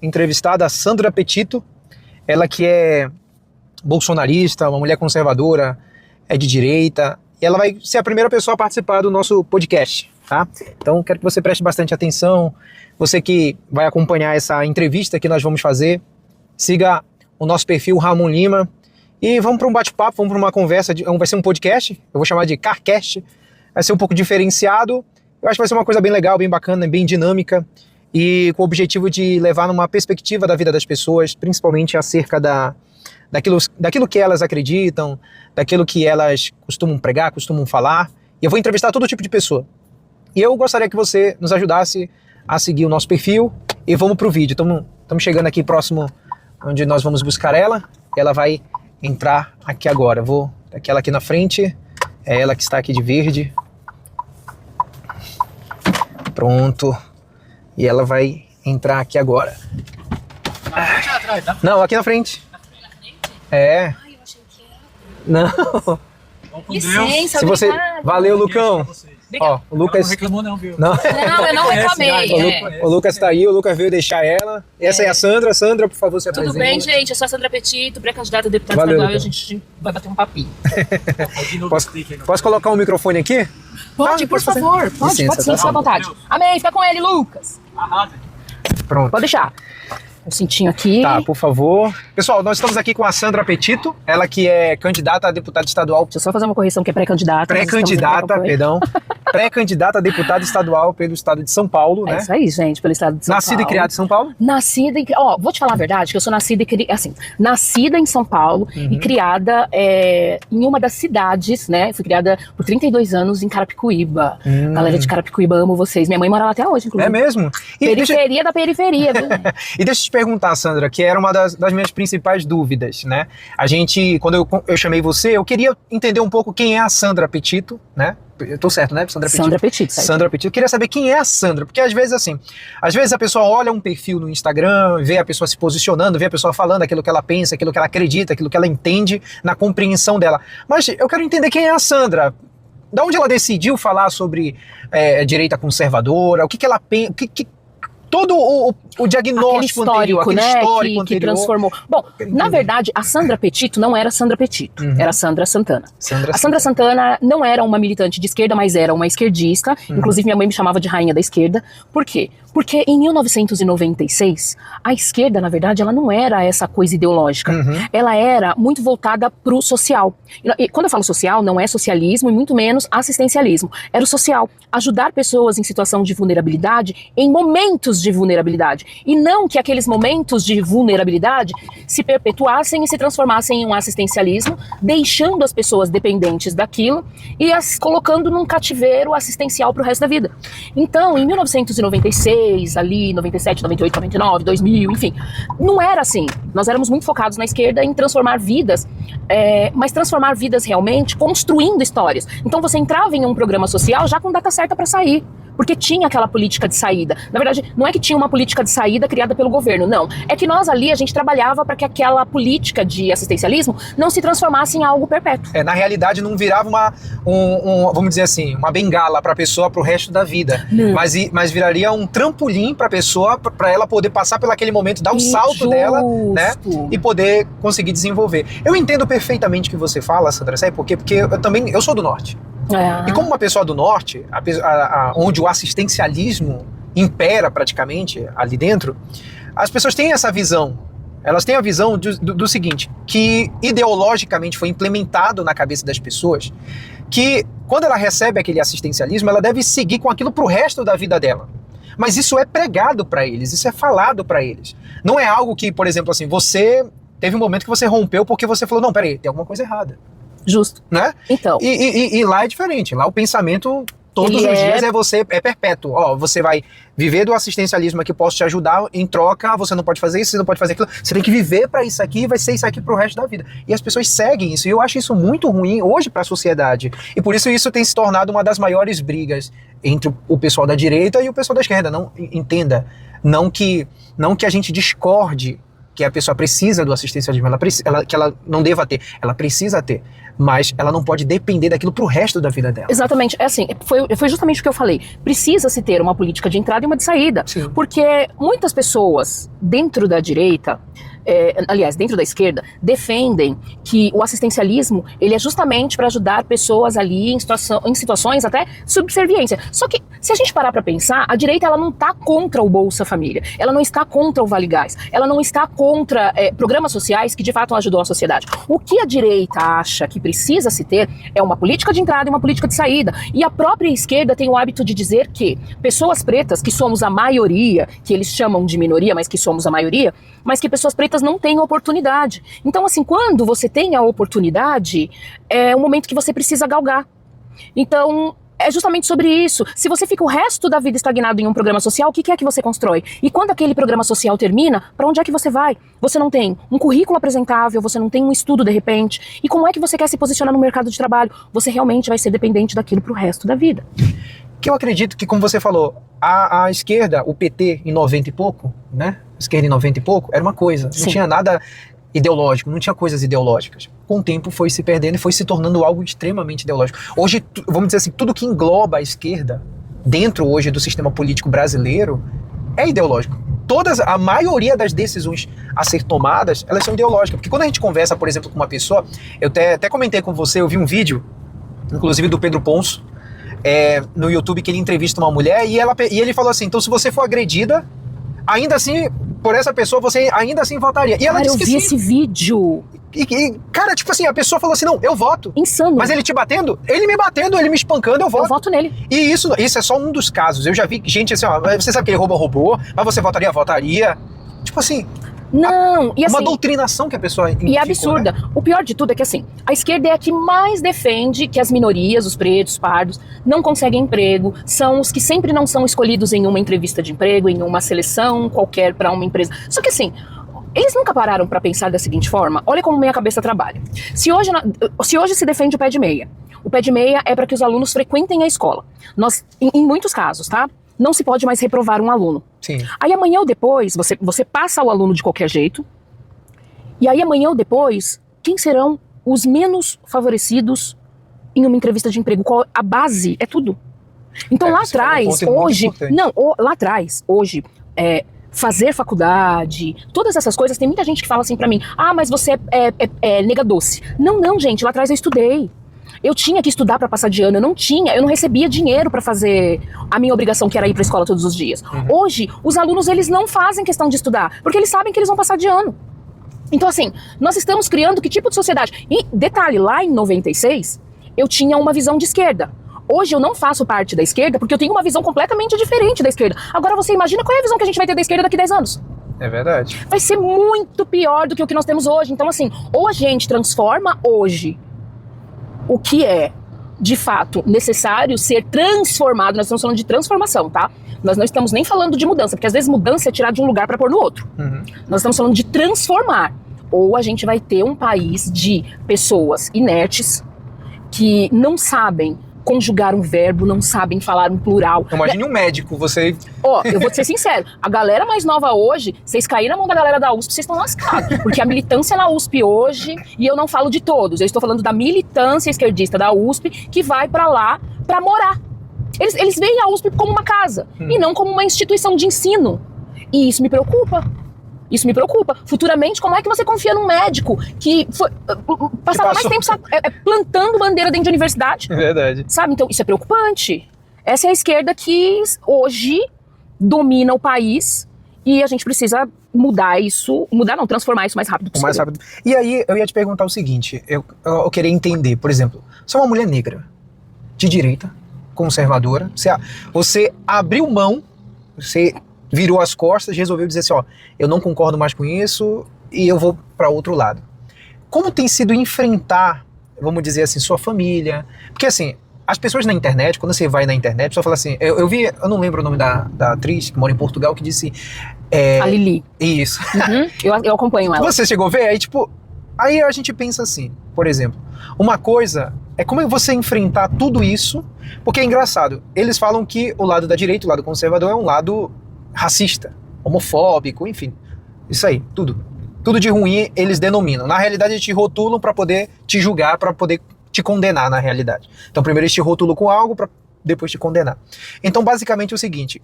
entrevistada a Sandra Petito, ela que é bolsonarista, uma mulher conservadora, é de direita, e ela vai ser a primeira pessoa a participar do nosso podcast, tá? Então quero que você preste bastante atenção, você que vai acompanhar essa entrevista que nós vamos fazer, siga o nosso perfil Ramon Lima, e vamos para um bate-papo, vamos para uma conversa, vai ser um podcast, eu vou chamar de Carcast, vai ser um pouco diferenciado, eu acho que vai ser uma coisa bem legal, bem bacana, bem dinâmica, e com o objetivo de levar numa perspectiva da vida das pessoas, principalmente acerca daquilo que elas acreditam, daquilo que elas costumam pregar, costumam falar. E eu vou entrevistar todo tipo de pessoa. E eu gostaria que você nos ajudasse a seguir o nosso perfil e vamos pro vídeo. Estamos chegando aqui próximo onde nós vamos buscar ela. E ela vai entrar aqui agora. Vou aquela aqui na frente. É ela que está aqui de verde. Pronto. E ela vai entrar aqui agora. Atrás, tá? Não, aqui na frente. É. Ai, eu achei que era. Não. Vamos com Licença, Se você... obrigada. Valeu, Lucão. Ó, o Ela Lucas... não reclamou não, viu? Não. Não, eu não reclamei. O Lucas tá aí, o Lucas veio deixar ela. Essa é a Sandra. Sandra, por favor, se apresente. Tudo bem, gente? Eu sou a Sandra Petito, pré-candidata a deputada Valeu, estadual, e a então. gente vai bater um papinho. Posso colocar o microfone aqui? Pode, por fazer. favor. Pode sim, Licença, tá? fica à vontade. Amém, fica com ele, Lucas. Arrasa. Pronto. Pode deixar. O cintinho aqui. Tá, por favor. Pessoal, nós estamos aqui com a Sandra Petito, ela que é candidata a deputada estadual. Deixa eu só fazer uma correção, que é pré-candidata. Pré-candidata, perdão. Pré-candidata a deputada estadual pelo estado de São Paulo, É né? isso aí, gente, pelo estado de São Paulo. Nascida e criada em São Paulo? Nascida em... Ó, vou te falar a verdade, que eu sou nascida nascida em São Paulo e criada em uma das cidades, né? Fui criada por 32 anos em Carapicuíba. Galera de Carapicuíba, amo vocês. Minha mãe mora lá até hoje, inclusive. É mesmo? E Periferia da periferia, viu? E deixa eu te perguntar, Sandra, que era uma das minhas principais dúvidas, né? A gente, quando eu chamei você, eu queria entender um pouco quem é a Sandra Petito, né? Eu tô certo, né? Sandra Petito, certo. Sandra Petito. Eu queria saber quem é a Sandra, porque às vezes a pessoa olha um perfil no Instagram, vê a pessoa se posicionando, vê a pessoa falando aquilo que ela pensa, aquilo que ela acredita, aquilo que ela entende na compreensão dela. Mas eu quero entender quem é a Sandra. Da onde ela decidiu falar sobre direita conservadora, o que ela pensa, todo o diagnóstico anterior, aquele histórico que anterior. transformou. Bom, na verdade, a Sandra Petito não era Sandra Petito, era Sandra Santana. A Sandra Santana não era uma militante de esquerda, mas era uma esquerdista. Inclusive, minha mãe me chamava de rainha da esquerda. Por quê? Porque em 1996, a esquerda, na verdade, ela não era essa coisa ideológica. Ela era muito voltada para o social. E quando eu falo social, não é socialismo e muito menos assistencialismo. Era o social. Ajudar pessoas em situação de vulnerabilidade em momentos de vulnerabilidade. E não que aqueles momentos de vulnerabilidade se perpetuassem e se transformassem em um assistencialismo, deixando as pessoas dependentes daquilo e as colocando num cativeiro assistencial para o resto da vida. Então, em 1996, ali, 97, 98, 99, 2000, enfim, não era assim. Nós éramos muito focados na esquerda em transformar vidas, mas transformar vidas realmente construindo histórias. Então, você entrava em um programa social já com data certa para sair. Porque tinha aquela política de saída. Na verdade, não é que tinha uma política de saída criada pelo governo, não. É que nós ali, a gente trabalhava para que aquela política de assistencialismo não se transformasse em algo perpétuo. Na realidade, não virava vamos dizer assim, uma bengala para a pessoa pro resto da vida. Mas viraria um trampolim para a pessoa, para ela poder passar por aquele momento, dar o salto dela, né? E poder conseguir desenvolver. Eu entendo perfeitamente o que você fala, Sandra, sabe por quê? Porque eu sou do norte. E como uma pessoa do norte, onde o assistencialismo impera praticamente ali dentro, as pessoas têm essa visão. Elas têm a visão do seguinte, que ideologicamente foi implementado na cabeça das pessoas, que quando ela recebe aquele assistencialismo, ela deve seguir com aquilo pro resto da vida dela. Mas isso é pregado para eles, isso é falado para eles. Não é algo que, por exemplo, assim, você teve um momento que você rompeu porque você falou, não, peraí, tem alguma coisa errada. Justo. Né? Então. E lá é diferente. Lá o pensamento todos os dias é perpétuo. Ó, você vai viver do assistencialismo aqui, posso te ajudar, em troca, você não pode fazer isso, você não pode fazer aquilo. Você tem que viver para isso aqui, vai ser isso aqui pro resto da vida. E as pessoas seguem isso. E eu acho isso muito ruim hoje para a sociedade. E por isso tem se tornado uma das maiores brigas entre o pessoal da direita e o pessoal da esquerda. Não entenda, não que a gente discorde que a pessoa precisa do assistencialismo, que ela não deva ter, ela precisa ter, mas ela não pode depender daquilo pro resto da vida dela. Exatamente, é assim, foi justamente o que eu falei. Precisa-se ter uma política de entrada e uma de saída. Sim. Porque muitas pessoas dentro da direita, aliás, dentro da esquerda, defendem que o assistencialismo, ele é justamente para ajudar pessoas ali em situações até subserviência. Só que, se a gente parar para pensar, a direita ela não está contra o Bolsa Família, ela não está contra o Vale Gás, ela não está contra programas sociais que de fato ajudam a sociedade. O que a direita acha que precisa se ter é uma política de entrada e uma política de saída. E a própria esquerda tem o hábito de dizer que pessoas pretas, que somos a maioria, que eles chamam de minoria, mas que somos a maioria, mas que pessoas pretas não têm oportunidade. Então, assim, quando você tem a oportunidade, é um momento que você precisa galgar. Então, é justamente sobre isso. Se você fica o resto da vida estagnado em um programa social, o que é que você constrói? E quando aquele programa social termina, para onde é que você vai? Você não tem um currículo apresentável, você não tem um estudo de repente. E como é que você quer se posicionar no mercado de trabalho? Você realmente vai ser dependente daquilo pro resto da vida. Que eu acredito que, como você falou, a esquerda, o PT em 90 e pouco, né? A esquerda em 90 e pouco, era uma coisa. Sim. Não tinha nada ideológico, não tinha coisas ideológicas. Com o tempo foi se perdendo e foi se tornando algo extremamente ideológico. Hoje, vamos dizer assim, tudo que engloba a esquerda, dentro hoje do sistema político brasileiro, é ideológico. A maioria das decisões a ser tomadas, elas são ideológicas. Porque quando a gente conversa, por exemplo, com uma pessoa, eu até comentei com você, eu vi um vídeo, inclusive do Pedro Ponço, no YouTube, que ele entrevista uma mulher e ele falou assim, então se você for agredida, ainda assim, por essa pessoa, você ainda assim votaria. E ela Cara, disse eu que vi sim. esse vídeo. Cara, tipo assim, a pessoa falou assim, não, eu voto. Insano. Mas ele te batendo? Ele me batendo, ele me espancando, eu voto. Eu voto nele. E isso é só um dos casos. Eu já vi gente assim, ó, você sabe que ele roubou, mas você votaria? Votaria. Tipo assim, Não, e assim... uma doutrinação que a pessoa... E é absurda. Né? O pior de tudo é que, assim, a esquerda é a que mais defende que as minorias, os pretos, pardos, não conseguem emprego, são os que sempre não são escolhidos em uma entrevista de emprego, em uma seleção qualquer para uma empresa. Só que, assim, eles nunca pararam para pensar da seguinte forma, olha como minha cabeça trabalha. Se hoje se defende o pé de meia é para que os alunos frequentem a escola. Nós, em muitos casos, tá? Não se pode mais reprovar um aluno. Sim. Aí amanhã ou depois, você passa o aluno de qualquer jeito, e aí amanhã ou depois, quem serão os menos favorecidos em uma entrevista de emprego? A base é tudo. Então lá atrás, hoje, fazer faculdade, todas essas coisas, tem muita gente que fala assim pra mim, mas você é nega doce. Não, gente, lá atrás eu estudei. Eu tinha que estudar para passar de ano, eu não recebia dinheiro para fazer a minha obrigação, que era ir para a escola todos os dias. Hoje, os alunos, eles não fazem questão de estudar, porque eles sabem que eles vão passar de ano. Então, assim, nós estamos criando que tipo de sociedade? E, detalhe, lá em 96, eu tinha uma visão de esquerda. Hoje eu não faço parte da esquerda, porque eu tenho uma visão completamente diferente da esquerda. Agora você imagina qual é a visão que a gente vai ter da esquerda daqui a 10 anos? É verdade. Vai ser muito pior do que o que nós temos hoje. Então, assim, ou a gente transforma hoje o que é, de fato, necessário ser transformado. Nós estamos falando de transformação, tá? Nós não estamos nem falando de mudança, porque às vezes mudança é tirar de um lugar para pôr no outro. Nós estamos falando de transformar. Ou a gente vai ter um país de pessoas inertes que não sabem conjugar um verbo, não sabem falar um plural. Imagine um médico, você... Eu vou te ser sincero, a galera mais nova hoje, vocês caíram na mão da galera da USP, vocês estão lascados, porque a militância na USP hoje, e eu não falo de todos, eu estou falando da militância esquerdista da USP, que vai pra lá pra morar. Eles veem a USP como uma casa, e não como uma instituição de ensino. E isso me preocupa. Isso me preocupa. Futuramente, como é que você confia num médico que passava mais tempo plantando bandeira dentro de universidade? É verdade. Sabe? Então, isso é preocupante. Essa é a esquerda que hoje domina o país e a gente precisa transformar isso o mais rápido possível. O mais rápido. E aí, eu ia te perguntar o seguinte, eu queria entender, por exemplo, você é uma mulher negra, de direita, conservadora, você abriu mão, você virou as costas e resolveu dizer assim, eu não concordo mais com isso e eu vou para outro lado. Como tem sido enfrentar, vamos dizer assim, sua família? Porque assim, as pessoas na internet, quando você vai na internet, a pessoa fala assim, eu não lembro o nome da atriz que mora em Portugal, que disse... A Lili. Isso. Eu acompanho ela. Você chegou a ver? Aí a gente pensa assim, por exemplo, uma coisa é como você enfrentar tudo isso, porque é engraçado, eles falam que o lado da direita, o lado conservador é um lado racista, homofóbico, enfim, isso aí, tudo. tudo de ruim eles denominam. Na realidade, eles te rotulam para poder te julgar, para poder te condenar na realidade. Então, primeiro eles te rotulam com algo para depois te condenar. Então, basicamente é o seguinte,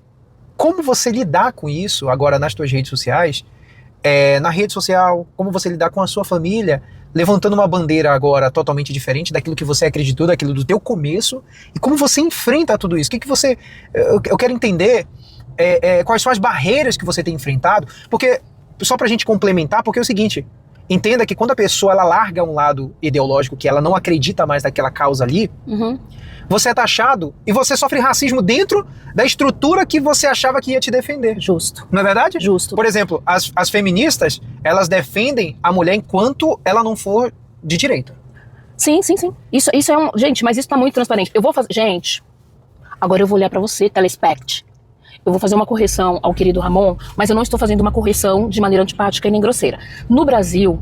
como você lidar com isso agora nas suas redes sociais, na rede social, como você lidar com a sua família, levantando uma bandeira agora totalmente diferente daquilo que você acreditou, daquilo do teu começo, e como você enfrenta tudo isso. O que você... Eu quero entender quais são as barreiras que você tem enfrentado, porque, só pra gente complementar, porque é o seguinte, entenda que quando a pessoa ela larga um lado ideológico, que ela não acredita mais naquela causa ali, você é taxado e você sofre racismo dentro da estrutura que você achava que ia te defender. Justo. Não é verdade? Justo. Por exemplo, as feministas, elas defendem a mulher enquanto ela não for de direita. Sim. Isso é um... Gente, mas isso tá muito transparente. Eu vou fazer... Gente, agora eu vou olhar pra você, telespect. Eu vou fazer uma correção ao querido Ramon, mas eu não estou fazendo uma correção de maneira antipática e nem grosseira. No Brasil,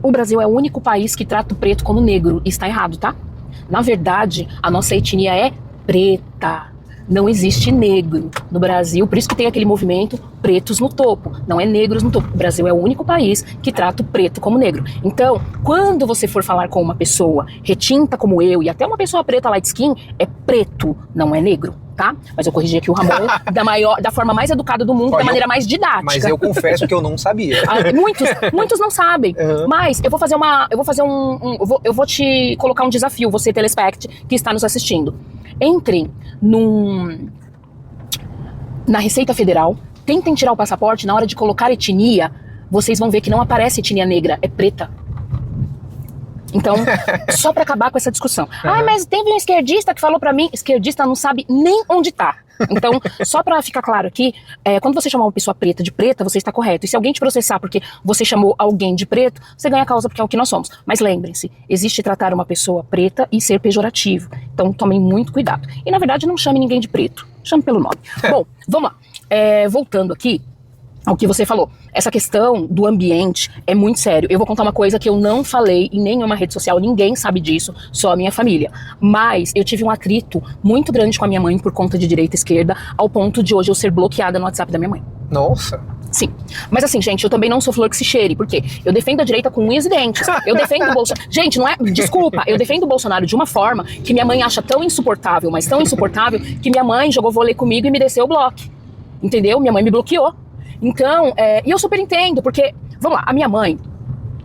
o Brasil é o único país que trata o preto como negro. E está errado, tá? Na verdade, a nossa etnia é preta. Não existe negro no Brasil, por isso que tem aquele movimento pretos no topo, não é negros no topo. O Brasil é o único país que trata o preto como negro. Então, quando você for falar com uma pessoa retinta como eu, e até uma pessoa preta light skin, é preto, não é negro, tá? Mas eu corrigi aqui o Ramon da forma mais educada do mundo, da maneira mais didática. Mas eu confesso que eu não sabia. Muitos não sabem. Mas eu vou te colocar um desafio, você telespect que está nos assistindo. Entrem na Receita Federal, tentem tirar o passaporte, na hora de colocar etnia, vocês vão ver que não aparece etnia negra, é preta. Então, só pra acabar com essa discussão. Mas teve um esquerdista que falou pra mim, esquerdista não sabe nem onde tá. Então, só pra ficar claro aqui, quando você chamar uma pessoa preta de preta, você está correto. E se alguém te processar porque você chamou alguém de preto, você ganha a causa porque é o que nós somos. Mas lembrem-se, existe tratar uma pessoa preta e ser pejorativo. Então, tomem muito cuidado. E, na verdade, não chame ninguém de preto. Chame pelo nome. Bom, vamos lá. Voltando aqui ao que você falou, essa questão do ambiente é muito sério. Eu vou contar uma coisa que eu não falei em nenhuma rede social, ninguém sabe disso, só a minha família. Mas eu tive um atrito muito grande com a minha mãe por conta de direita e esquerda, ao ponto de hoje eu ser bloqueada no WhatsApp da minha mãe. Nossa! Sim. Mas assim, gente, eu também não sou flor que se cheire, porque eu defendo a direita com unhas e dentes. Eu defendo o Bolsonaro. Gente, não é... Desculpa, eu defendo o Bolsonaro de uma forma que minha mãe acha tão insuportável, mas tão insuportável, que minha mãe jogou vôlei comigo e me desceu o bloco. Entendeu? Minha mãe me bloqueou. Então, e eu super entendo, porque, vamos lá, a minha mãe,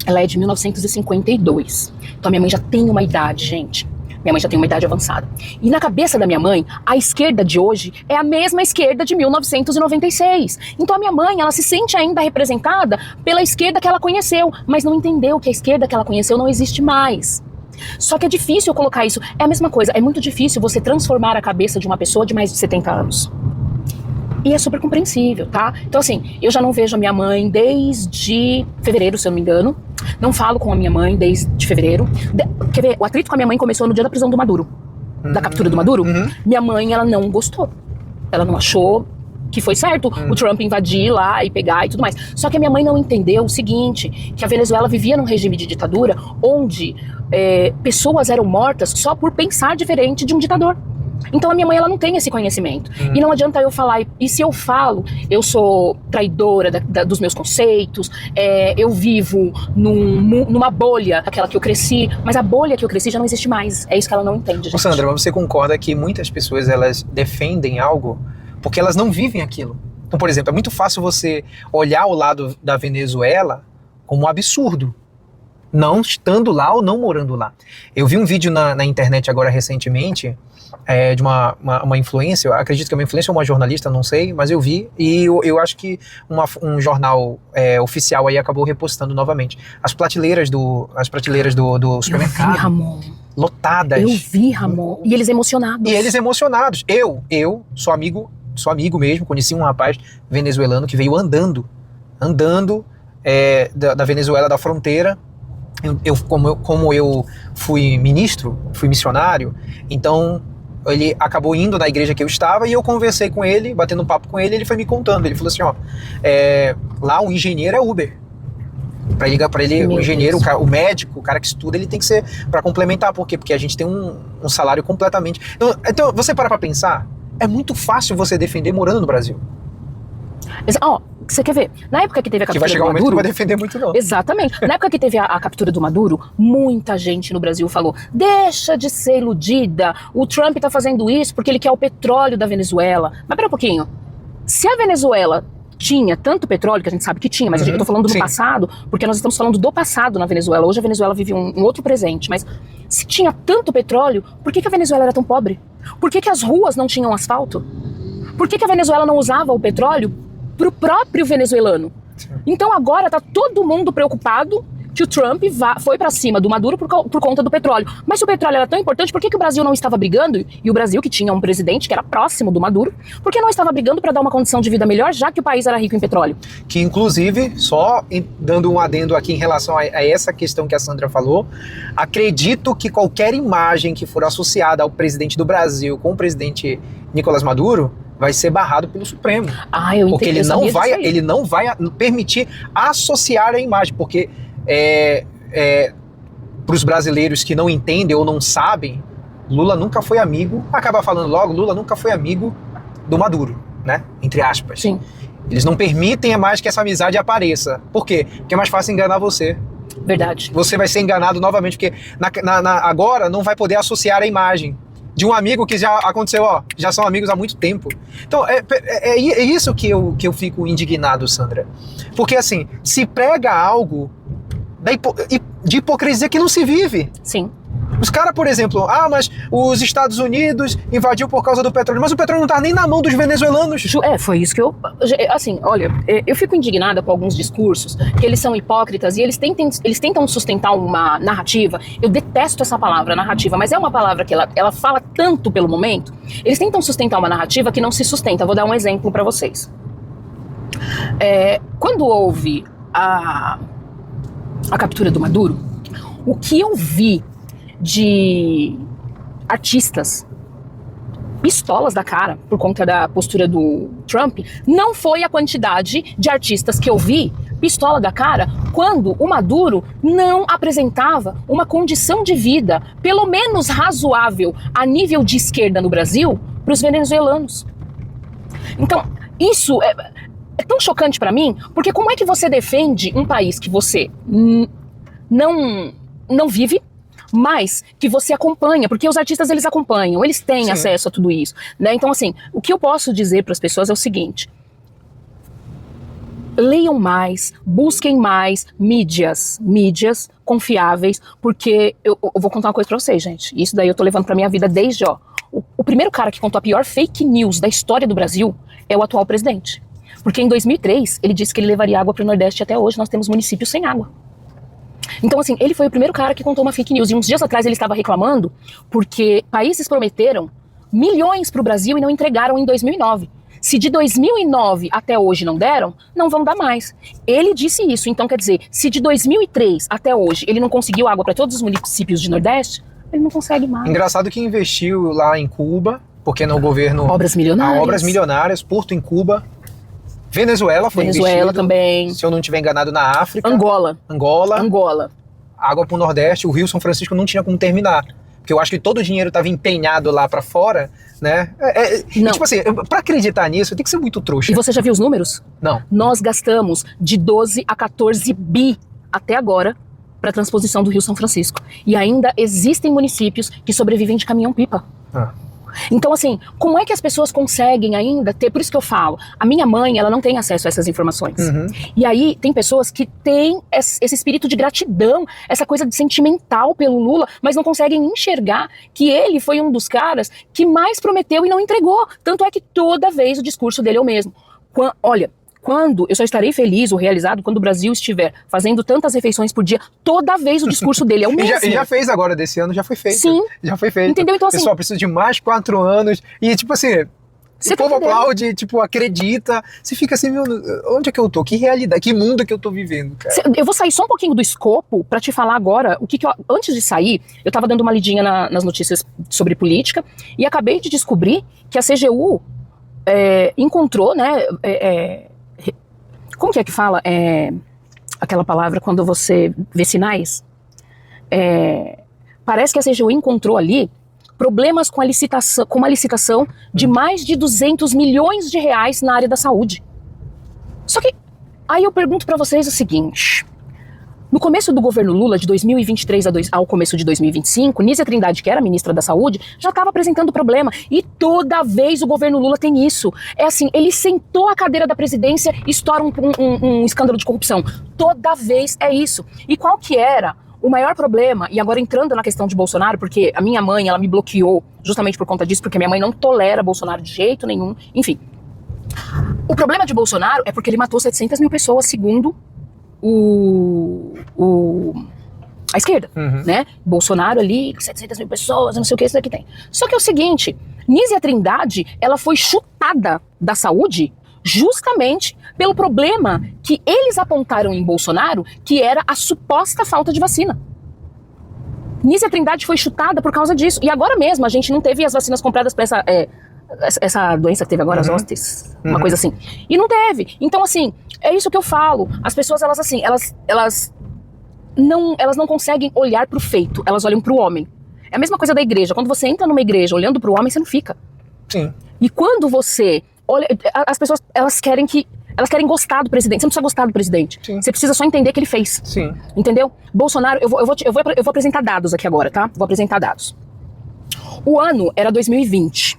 ela é de 1952. Então a minha mãe já tem uma idade, gente. Minha mãe já tem uma idade avançada. E na cabeça da minha mãe, a esquerda de hoje é a mesma esquerda de 1996. Então a minha mãe, ela se sente ainda representada pela esquerda que ela conheceu, mas não entendeu que a esquerda que ela conheceu não existe mais. Só que é difícil colocar isso. É a mesma coisa, é muito difícil você transformar a cabeça de uma pessoa de mais de 70 anos. E é super compreensível, tá? Então assim, eu já não vejo a minha mãe desde fevereiro, se eu não me engano. Não falo com a minha mãe desde fevereiro. Quer ver? O atrito com a minha mãe começou no dia da prisão do Maduro. Da captura do Maduro. Minha mãe, ela não gostou. Ela não achou que foi certo o Trump invadir lá e pegar e tudo mais. Só que a minha mãe não entendeu o seguinte, que a Venezuela vivia num regime de ditadura onde pessoas eram mortas só por pensar diferente de um ditador. Então a minha mãe, ela não tem esse conhecimento. E não adianta eu falar, e se eu falo, eu sou traidora dos meus conceitos, eu vivo numa bolha, aquela que eu cresci, mas a bolha que eu cresci já não existe mais. É isso que ela não entende, gente. Sandra, mas você concorda que muitas pessoas, elas defendem algo porque elas não vivem aquilo? Então, por exemplo, é muito fácil você olhar o lado da Venezuela como um absurdo, não estando lá ou não morando lá. Eu vi um vídeo na internet agora recentemente, de uma influencer, eu acredito que é uma influencer ou uma jornalista, não sei, mas eu vi, e eu acho que um jornal oficial aí acabou repostando novamente. As prateleiras do supermercado. Eu vi, Ramon. Lotadas. Eu vi, Ramon. E eles emocionados. Eu sou amigo mesmo, conheci um rapaz venezuelano que veio andando da Venezuela, da fronteira. Como eu fui ministro, fui missionário, então ele acabou indo na igreja que eu estava e eu conversei com ele, batendo um papo com ele, ele foi me contando, ele falou assim, lá o engenheiro é Uber. Para ele o engenheiro, o médico, o cara que estuda, ele tem que ser para complementar. Por quê? Porque a gente tem um salário completamente... Então você para pensar, é muito fácil você defender morando no Brasil. Você quer ver? Na época que teve a Que captura vai chegar do um momento que Maduro... não vai defender muito, não. Exatamente. Na época que teve a captura do Maduro, muita gente no Brasil falou: deixa de ser iludida, o Trump tá fazendo isso porque ele quer o petróleo da Venezuela. Mas pera um pouquinho, se a Venezuela tinha tanto petróleo, que a gente sabe que tinha, mas eu tô falando do passado, porque nós estamos falando do passado na Venezuela. Hoje a Venezuela vive um outro presente, mas se tinha tanto petróleo, por que a Venezuela era tão pobre? Por que as ruas não tinham asfalto? Por que a Venezuela não usava o petróleo pro próprio venezuelano? Então agora tá todo mundo preocupado que o Trump foi pra cima do Maduro por conta do petróleo. Mas se o petróleo era tão importante, por que o Brasil não estava brigando? E o Brasil, que tinha um presidente que era próximo do Maduro, por que não estava brigando para dar uma condição de vida melhor, já que o país era rico em petróleo? Que inclusive, só dando um adendo aqui em relação a essa questão que a Sandra falou, acredito que qualquer imagem que for associada ao presidente do Brasil com o presidente Nicolás Maduro vai ser barrado pelo Supremo. Ah, eu entendi. Porque ele não vai permitir associar a imagem, porque para os brasileiros que não entendem ou não sabem, Lula nunca foi amigo, acaba falando logo, Lula nunca foi amigo do Maduro, né? Entre aspas. Sim. Eles não permitem mais que essa amizade apareça. Por quê? Porque é mais fácil enganar você. Verdade. Você vai ser enganado novamente, porque agora não vai poder associar a imagem de um amigo que já aconteceu, já são amigos há muito tempo. Então, é isso que eu fico indignado, Sandra. Porque, assim, se prega algo de hipocrisia que não se vive. Sim. Os caras, por exemplo, mas os Estados Unidos invadiu por causa do petróleo, mas o petróleo não tá nem na mão dos venezuelanos. Foi isso que assim, olha, eu fico indignada com alguns discursos, que eles são hipócritas e eles tentam sustentar uma narrativa. Eu detesto essa palavra, narrativa, mas é uma palavra que ela fala tanto pelo momento. Eles tentam sustentar uma narrativa que não se sustenta. Vou dar um exemplo para vocês. Quando houve a captura do Maduro, o que eu vi de artistas pistolas da cara por conta da postura do Trump não foi a quantidade de artistas que eu vi pistola da cara quando o Maduro não apresentava uma condição de vida pelo menos razoável a nível de esquerda no Brasil para os venezuelanos. Então, isso é tão chocante para mim, porque como é que você defende um país que você não vive, mas que você acompanha, porque os artistas eles acompanham, eles têm Sim. acesso a tudo isso, né? Então, assim, o que eu posso dizer para as pessoas é o seguinte: leiam mais, busquem mais mídias confiáveis, porque eu vou contar uma coisa para vocês, gente. Isso daí eu tô levando para minha vida desde, o primeiro cara que contou a pior fake news da história do Brasil é o atual presidente. Porque em 2003 ele disse que ele levaria água para o Nordeste e até hoje nós temos municípios sem água. Então, assim, ele foi o primeiro cara que contou uma fake news. E uns dias atrás ele estava reclamando porque países prometeram milhões para o Brasil e não entregaram em 2009. Se de 2009 até hoje não deram, não vão dar mais. Ele disse isso. Então, quer dizer, se de 2003 até hoje ele não conseguiu água para todos os municípios de Nordeste, ele não consegue mais. Engraçado que investiu lá em Cuba, porque no governo... Obras milionárias. Obras milionárias, Porto em Cuba. Venezuela foi investido, também. Se eu não estiver enganado, na África. Angola. Água pro Nordeste, o Rio São Francisco não tinha como terminar. Porque eu acho que todo o dinheiro estava empenhado lá pra fora, né? E, tipo assim, pra acreditar nisso, tem que ser muito trouxa. E você já viu os números? Não. Nós gastamos de 12 a 14 bi até agora pra transposição do Rio São Francisco. E ainda existem municípios que sobrevivem de caminhão-pipa. Então, assim, como é que as pessoas conseguem ainda ter... Por isso que eu falo, a minha mãe, ela não tem acesso a essas informações. E aí, tem pessoas que têm esse espírito de gratidão, essa coisa de sentimental pelo Lula, mas não conseguem enxergar que ele foi um dos caras que mais prometeu e não entregou. Tanto é que toda vez o discurso dele é o mesmo. Quando eu só estarei feliz ou realizado quando o Brasil estiver fazendo tantas refeições por dia, toda vez o discurso dele é o mesmo. E já fez agora, desse ano já foi feito. Sim. Já foi feito. Entendeu? Então, assim, o pessoal precisa de mais 4 anos e, tipo assim, o povo aplaude, tipo, acredita. Você fica assim, meu, onde é que eu tô? Que realidade, que mundo que eu tô vivendo, cara? Eu vou sair só um pouquinho do escopo pra te falar agora o que eu... Antes de sair, eu tava dando uma lidinha nas notícias sobre política e acabei de descobrir que a CGU encontrou, né... Como que é que fala? Aquela palavra quando você vê sinais? Parece que a CGU encontrou ali problemas com uma licitação de mais de 200 milhões de reais na área da saúde. Só que Aí eu pergunto pra vocês o seguinte. No começo do governo Lula, de 2023 ao começo de 2025, Nízia Trindade, que era ministra da Saúde, já estava apresentando problema. E toda vez o governo Lula tem isso. É assim, ele sentou a cadeira da presidência e estoura um escândalo de corrupção. Toda vez é isso. E qual que era o maior problema? E agora entrando na questão de Bolsonaro, porque a minha mãe, ela me bloqueou justamente por conta disso, porque minha mãe não tolera Bolsonaro de jeito nenhum. Enfim. O problema de Bolsonaro é porque ele matou 700 mil pessoas, segundo a esquerda, né? Bolsonaro ali, 700 mil pessoas, não sei o que, isso daqui tem. Só que é o seguinte, Nízia Trindade, ela foi chutada da saúde justamente pelo problema que eles apontaram em Bolsonaro, que era a suposta falta de vacina. Nízia Trindade foi chutada por causa disso. E agora mesmo, a gente não teve as vacinas compradas para essa doença que teve agora, as hostes, uma coisa assim. E não teve. Então, assim, é isso que eu falo. As pessoas, elas não conseguem olhar pro feito, elas olham pro homem. É a mesma coisa da igreja. Quando você entra numa igreja olhando pro homem, você não fica. Sim. E quando você olha, as pessoas, elas querem gostar do presidente. Você não precisa gostar do presidente. Sim. Você precisa só entender o que ele fez. Sim. Entendeu? Bolsonaro, eu vou apresentar dados aqui agora, tá? Vou apresentar dados. O ano era 2020.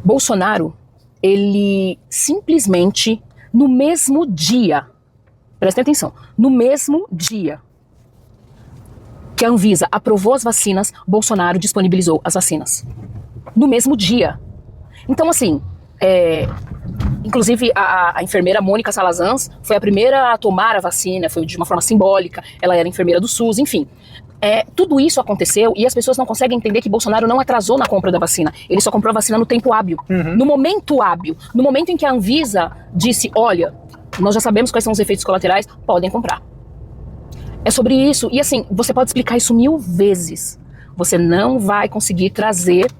Bolsonaro, ele simplesmente, no mesmo dia, prestem atenção, no mesmo dia que a Anvisa aprovou as vacinas, Bolsonaro disponibilizou as vacinas. No mesmo dia. Então, assim, inclusive a enfermeira Mônica Salazans foi a primeira a tomar a vacina, foi de uma forma simbólica, ela era enfermeira do SUS, enfim. Tudo isso aconteceu e as pessoas não conseguem entender que Bolsonaro não atrasou na compra da vacina. Ele só comprou a vacina no tempo hábil. No momento hábil. No momento em que a Anvisa disse, olha, nós já sabemos quais são os efeitos colaterais, podem comprar. É sobre isso. E assim, você pode explicar isso 1000 vezes. Você não vai conseguir trazer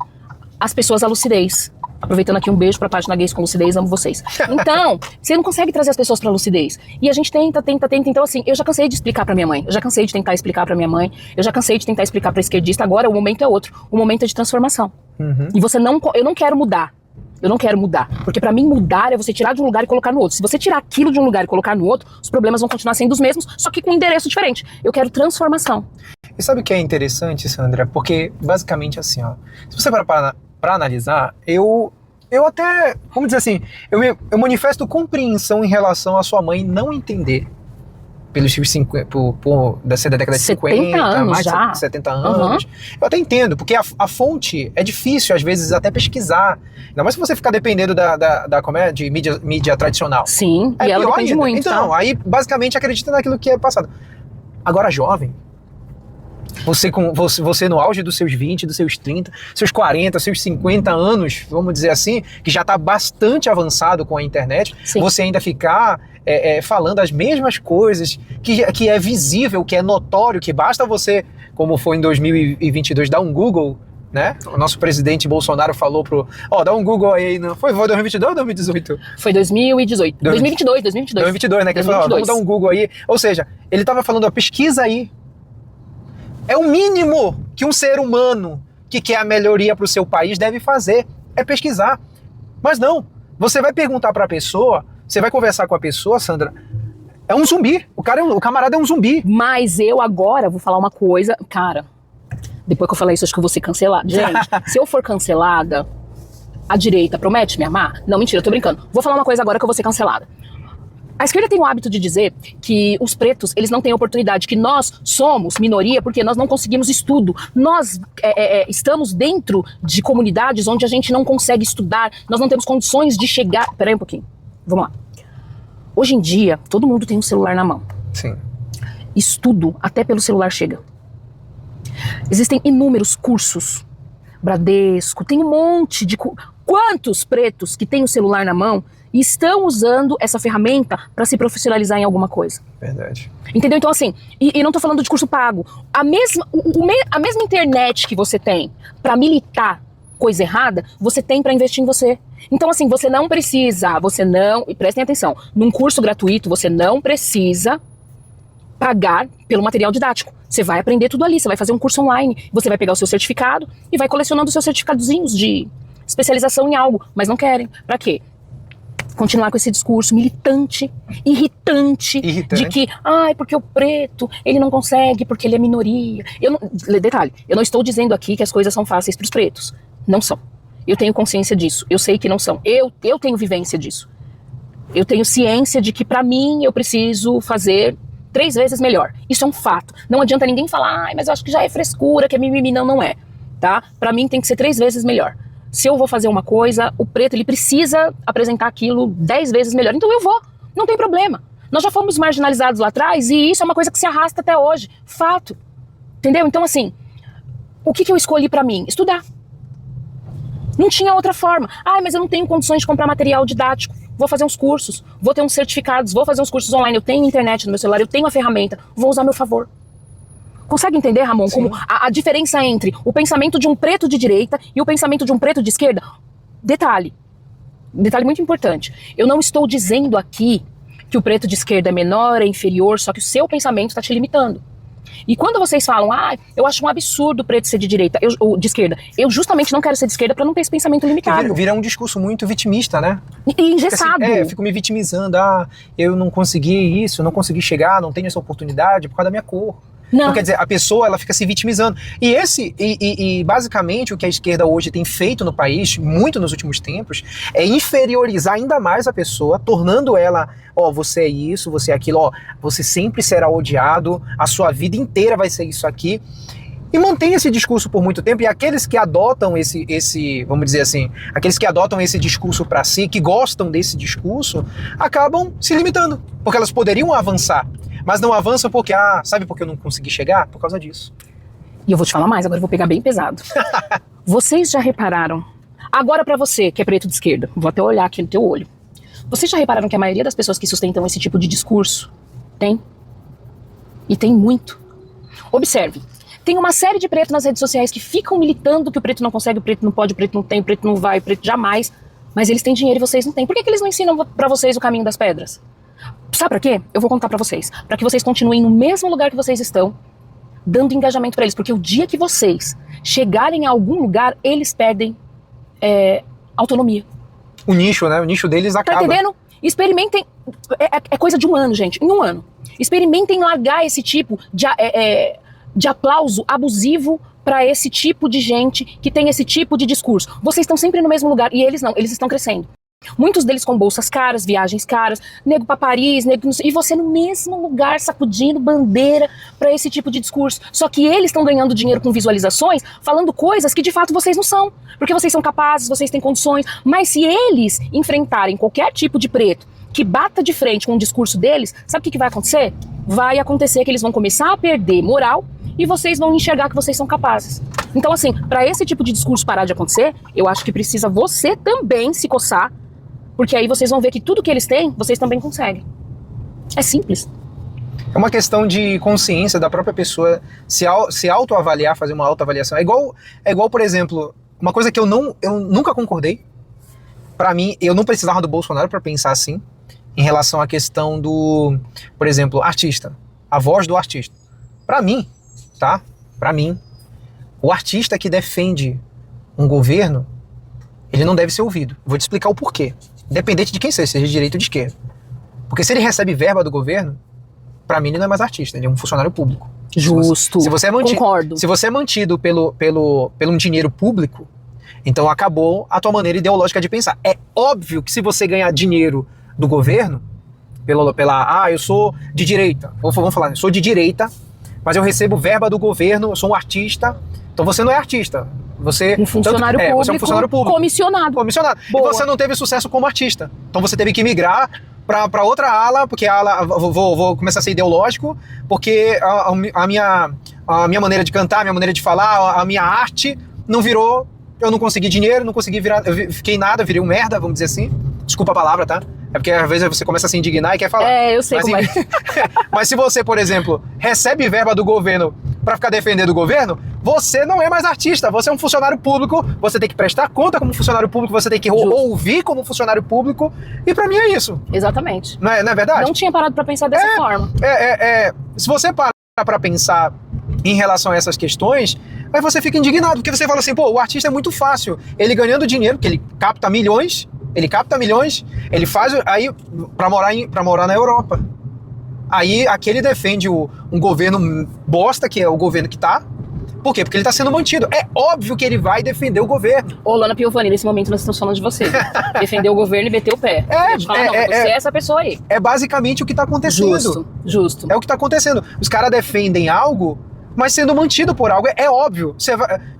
as pessoas à lucidez. Aproveitando aqui, um beijo pra página Gays com Lucidez, amo vocês. Então, você não consegue trazer as pessoas pra lucidez. E a gente tenta. Então, assim, eu já cansei de explicar pra minha mãe. Eu já cansei de tentar explicar pra minha mãe. Eu já cansei de tentar explicar pra esquerdista. Agora, o momento é outro. O momento é de transformação. E eu não quero mudar. Eu não quero mudar. Porque pra mim, mudar é você tirar de um lugar e colocar no outro. Se você tirar aquilo de um lugar e colocar no outro, os problemas vão continuar sendo os mesmos, só que com um endereço diferente. Eu quero transformação. E sabe o que é interessante, Sandra? Porque, basicamente, assim, ó, se você para pra analisar, eu até, vamos dizer assim, eu manifesto compreensão em relação à sua mãe não entender pelos dessa década de 50, anos mais já. de 70 anos. Eu até entendo, porque a fonte é difícil, às vezes, até pesquisar. Ainda mais se você ficar dependendo de mídia tradicional. Sim, e ela depende muito. Então, tá? aí, basicamente, acredita naquilo que é passado. Agora, jovem, você no auge dos seus 20, dos seus 30, seus 40, seus 50 anos, vamos dizer assim, que já está bastante avançado com a internet, sim, você ainda ficar falando as mesmas coisas, que é visível, que é notório, que basta você, como foi em 2022, dar um Google, né? O nosso presidente Bolsonaro falou dá um Google aí, não foi 2022 ou 2018? Foi 2018. 2022, né? Que ele falou, vamos dar um Google aí. Ou seja, ele estava falando, pesquisa aí. É o mínimo que um ser humano que quer a melhoria para o seu país deve fazer, é pesquisar. Mas não, você vai perguntar para a pessoa, você vai conversar com a pessoa, Sandra, é um zumbi, o camarada é um zumbi. Mas eu agora vou falar uma coisa, cara, depois que eu falar isso, acho que eu vou ser cancelada. Gente, se eu for cancelada, a direita promete me amar? Não, mentira, eu tô brincando. Vou falar uma coisa agora que eu vou ser cancelada. A esquerda tem o hábito de dizer que os pretos, eles não têm oportunidade, que nós somos minoria porque nós não conseguimos estudo. Nós estamos dentro de comunidades onde a gente não consegue estudar, nós não temos condições de chegar... Peraí um pouquinho, vamos lá. Hoje em dia, todo mundo tem um celular na mão. Sim. Estudo até pelo celular chega. Existem inúmeros cursos, Bradesco, tem um monte de... Quantos pretos que têm o celular na mão e estão usando essa ferramenta para se profissionalizar em alguma coisa? Verdade. Entendeu? Então, assim, e não tô falando de curso pago. A mesma internet que você tem para militar coisa errada, você tem para investir em você. Então, assim, e prestem atenção, num curso gratuito, você não precisa pagar pelo material didático. Você vai aprender tudo ali, você vai fazer um curso online, você vai pegar o seu certificado e vai colecionando os seus certificadozinhos de especialização em algo, mas não querem. Pra quê? continuar com esse discurso militante, irritante, de que, porque o preto, ele não consegue, porque ele é minoria. Detalhe, eu não estou dizendo aqui que as coisas são fáceis para os pretos. Não são. Eu tenho consciência disso. Eu sei que não são. Eu tenho vivência disso. Eu tenho ciência de que, para mim, eu preciso fazer 3 vezes melhor. Isso é um fato. Não adianta ninguém falar, mas eu acho que já é frescura, que é mimimi. Não é. Tá? Para mim, tem que ser 3 vezes melhor. Se eu vou fazer uma coisa, o preto, ele precisa apresentar aquilo 10 vezes melhor. Então eu vou. Não tem problema. Nós já fomos marginalizados lá atrás e isso é uma coisa que se arrasta até hoje. Fato. Entendeu? Então, assim, o que eu escolhi para mim? Estudar. Não tinha outra forma. Mas eu não tenho condições de comprar material didático. Vou fazer uns cursos, vou ter uns certificados, vou fazer uns cursos online. Eu tenho internet no meu celular, eu tenho a ferramenta. Vou usar a meu favor. Consegue entender, Ramon, como a diferença entre o pensamento de um preto de direita e o pensamento de um preto de esquerda? Detalhe muito importante. Eu não estou dizendo aqui que o preto de esquerda é menor, é inferior, só que o seu pensamento está te limitando. E quando vocês falam, eu acho um absurdo o preto ser de direita, ou de esquerda, eu justamente não quero ser de esquerda para não ter esse pensamento limitado. Vira um discurso muito vitimista, né? E engessado. Assim, eu fico me vitimizando, eu não consegui isso, eu não consegui chegar, não tenho essa oportunidade por causa da minha cor. Não. Então, quer dizer, a pessoa, ela fica se vitimizando. E basicamente o que a esquerda hoje tem feito no país, muito nos últimos tempos, é inferiorizar ainda mais a pessoa, tornando ela, você é isso, você é aquilo, você sempre será odiado, a sua vida inteira vai ser isso aqui. E mantém esse discurso por muito tempo, e aqueles que adotam esse vamos dizer assim, aqueles que adotam esse discurso para si, que gostam desse discurso, acabam se limitando, porque elas poderiam avançar. Mas não avançam porque, sabe por que eu não consegui chegar? Por causa disso. E eu vou te falar mais, agora eu vou pegar bem pesado. Vocês já repararam, agora pra você que é preto de esquerda, vou até olhar aqui no teu olho. Vocês já repararam que a maioria das pessoas que sustentam esse tipo de discurso tem? E tem muito. Observe, tem uma série de pretos nas redes sociais que ficam militando que o preto não consegue, o preto não pode, o preto não tem, o preto não vai, o preto jamais. Mas eles têm dinheiro e vocês não têm. Por que eles não ensinam pra vocês o caminho das pedras? Sabe pra quê? Eu vou contar pra vocês. Pra que vocês continuem no mesmo lugar que vocês estão, dando engajamento pra eles. Porque o dia que vocês chegarem a algum lugar, eles perdem autonomia. O nicho, né? O nicho deles acaba. Tá entendendo? Experimentem. É coisa de 1 ano, gente. Em 1 ano. Experimentem largar esse tipo de aplauso abusivo pra esse tipo de gente que tem esse tipo de discurso. Vocês estão sempre no mesmo lugar. E eles não. Eles estão crescendo. Muitos deles com bolsas caras, viagens caras, nego pra Paris, e você no mesmo lugar sacudindo bandeira pra esse tipo de discurso. Só que eles estão ganhando dinheiro com visualizações, falando coisas que de fato vocês não são. Porque vocês são capazes, vocês têm condições. Mas se eles enfrentarem qualquer tipo de preto que bata de frente com o discurso deles, sabe o que vai acontecer? Vai acontecer que eles vão começar a perder moral e vocês vão enxergar que vocês são capazes. Então assim, pra esse tipo de discurso parar de acontecer, eu acho que precisa você também se coçar. Porque aí vocês vão ver que tudo que eles têm, vocês também conseguem. É simples. É uma questão de consciência da própria pessoa se autoavaliar, fazer uma autoavaliação. É igual, por exemplo, uma coisa que eu nunca concordei. Pra mim, eu não precisava do Bolsonaro pra pensar assim, em relação à questão do, por exemplo, artista. A voz do artista. Pra mim, tá? Pra mim, o artista que defende um governo, ele não deve ser ouvido. Vou te explicar o porquê. Independente de quem seja de direita ou de esquerda. Porque se ele recebe verba do governo, pra mim ele não é mais artista, ele é um funcionário público. Justo, concordo. Se você é mantido pelo um dinheiro público, então acabou a tua maneira ideológica de pensar. É óbvio que se você ganhar dinheiro do governo, eu sou de direita, vamos falar, eu sou de direita, mas eu recebo verba do governo, eu sou um artista, então você não é artista. Você, um funcionário público, você é um funcionário público. Comissionado. Boa. E você não teve sucesso como artista. Então você teve que migrar para outra ala, porque a ala, vou começar a ser ideológico, porque a minha maneira de cantar, a minha maneira de falar, a minha arte não virou, eu não consegui dinheiro, não consegui virar, eu fiquei nada, virei um merda, vamos dizer assim. Desculpa a palavra, tá? É porque às vezes você começa a se indignar e quer falar. Eu sei como é. Mas se você, por exemplo, recebe verba do governo para ficar defendendo o governo, você não é mais artista, você é um funcionário público, você tem que prestar conta como funcionário público, você tem que ouvir como funcionário público, e pra mim é isso. Exatamente. Não é verdade? Não tinha parado pra pensar dessa forma. Se você parar pra pensar em relação a essas questões, aí você fica indignado, porque você fala assim, o artista é muito fácil, ele ganhando dinheiro, porque ele capta milhões, Ele capta milhões, ele faz aí para morar na Europa. Aí aqui ele defende um governo bosta, que é o governo que tá. Por quê? Porque ele tá sendo mantido. É óbvio que ele vai defender o governo. Ô, Lana Piovani, nesse momento nós estamos falando de você. Defender o governo e meter o pé. Você é essa pessoa aí. É basicamente o que tá acontecendo. Justo. É o que tá acontecendo. Os caras defendem algo, mas sendo mantido por algo. É óbvio.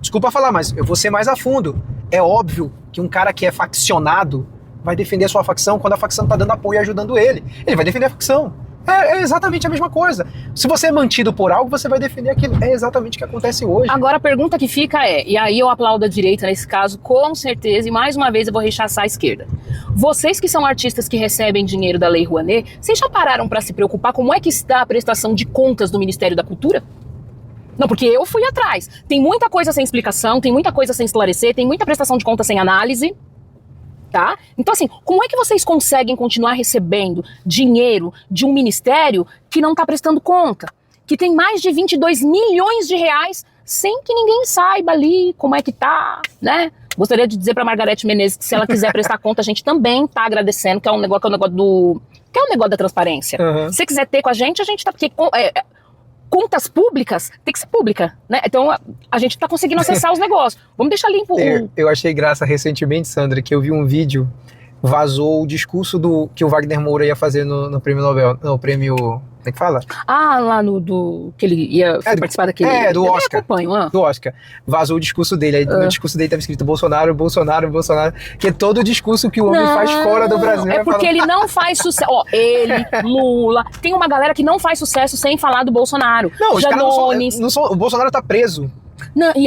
Desculpa falar, mas eu vou ser mais a fundo. É óbvio que um cara que é faccionado vai defender a sua facção quando a facção tá dando apoio e ajudando ele. Ele vai defender a facção. É exatamente a mesma coisa. Se você é mantido por algo, você vai defender aquilo. É exatamente o que acontece hoje. Agora a pergunta que fica e aí eu aplaudo a direita nesse caso, com certeza, e mais uma vez eu vou rechaçar a esquerda. Vocês que são artistas que recebem dinheiro da Lei Rouanet, vocês já pararam para se preocupar como é que está a prestação de contas do Ministério da Cultura? Não, porque eu fui atrás. Tem muita coisa sem explicação, tem muita coisa sem esclarecer, tem muita prestação de contas sem análise. Tá? Então, assim, como é que vocês conseguem continuar recebendo dinheiro de um ministério que não está prestando conta? Que tem mais de 22 milhões de reais sem que ninguém saiba ali como é que tá, né? Gostaria de dizer para Margarete Menezes que se ela quiser prestar conta, a gente também tá agradecendo, que é um negócio da transparência. Uhum. Se você quiser ter com a gente tá... Porque, contas públicas tem que ser pública, né? Então a gente tá conseguindo acessar os negócios. Vamos deixar limpo. Eu achei graça recentemente, Sandra, que eu vi um vídeo, vazou o discurso que o Wagner Moura ia fazer no prêmio Nobel, no prêmio, como é que fala? Lá que ele ia participar daquele... do Oscar. Acompanho, do Oscar. Vazou o discurso dele, aí no discurso dele estava escrito Bolsonaro, Bolsonaro, Bolsonaro, que é todo o discurso que o homem faz fora do Brasil. É porque ele não faz sucesso. Ele, Lula, tem uma galera que não faz sucesso sem falar do Bolsonaro. Não, os caras não são, o Bolsonaro tá preso.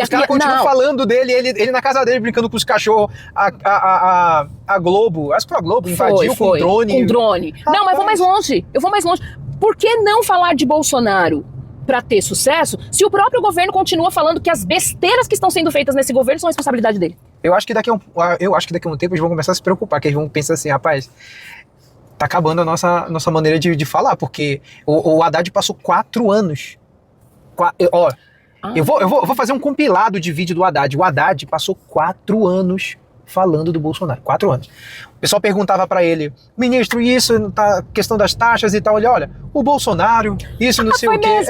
Os caras continuam falando dele, ele na casa dele brincando com os cachorros, a Globo, acho que foi a Globo, invadiu com drone. Com drone. Não, mas eu vou mais longe. Por que não falar de Bolsonaro para ter sucesso se o próprio governo continua falando que as besteiras que estão sendo feitas nesse governo são responsabilidade dele? Eu acho que daqui a um tempo eles vão começar a se preocupar, que eles vão pensar assim, rapaz, tá acabando a nossa maneira de falar, porque o Haddad passou 4 anos. Eu vou fazer um compilado de vídeo do Haddad. O Haddad passou 4 anos falando do Bolsonaro. 4 anos. O pessoal perguntava pra ele, ministro, isso, tá, questão das taxas e tal. Ele, olha, o Bolsonaro, isso não sei o quê.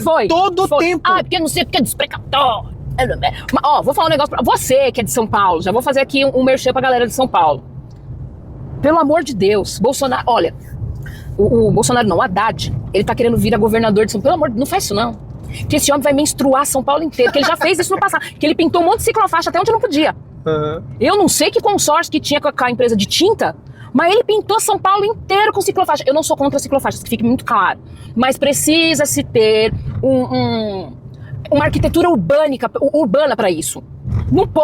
Foi todo o tempo. Porque não sei, porque é desprecatório. Vou falar um negócio pra você que é de São Paulo. Já vou fazer aqui um merchan pra galera de São Paulo. Pelo amor de Deus, Bolsonaro, olha, o Bolsonaro não, o Haddad, ele tá querendo vir a governador de São Paulo. Pelo amor de Deus, não faz isso não. Que esse homem vai menstruar São Paulo inteiro, que ele já fez isso no passado, que ele pintou um monte de ciclofaixa até onde não podia. Uhum. Eu não sei que consórcio que tinha com a empresa de tinta, mas ele pintou São Paulo inteiro com ciclofaixa. Eu não sou contra ciclofaixas, que fique muito claro, mas precisa-se ter uma arquitetura urbana para isso.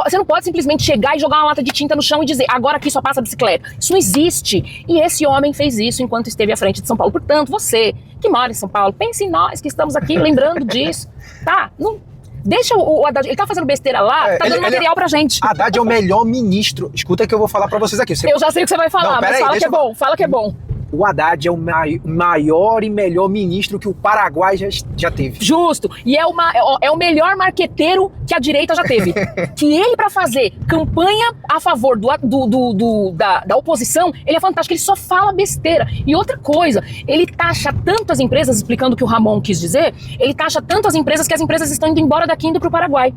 Você não pode simplesmente chegar e jogar uma lata de tinta no chão e dizer, agora aqui só passa bicicleta. Isso não existe. E esse homem fez isso enquanto esteve à frente de São Paulo. Portanto, você que mora em São Paulo, pense em nós que estamos aqui lembrando disso. Tá? Não, deixa o Haddad, ele tá fazendo besteira lá, tá dando material pra gente. Haddad é o melhor ministro. Escuta que eu vou falar pra vocês aqui. Eu já sei o que você vai falar, mas fala que é bom, fala que é bom. O Haddad é o maior e melhor ministro que o Paraguai já teve. Justo. E é o melhor marqueteiro que a direita já teve. Que ele, pra fazer campanha a favor da oposição, ele é fantástico, ele só fala besteira. E outra coisa, ele taxa tanto as empresas, explicando o que o Ramon quis dizer, ele taxa tanto as empresas que as empresas estão indo embora daqui, indo pro Paraguai.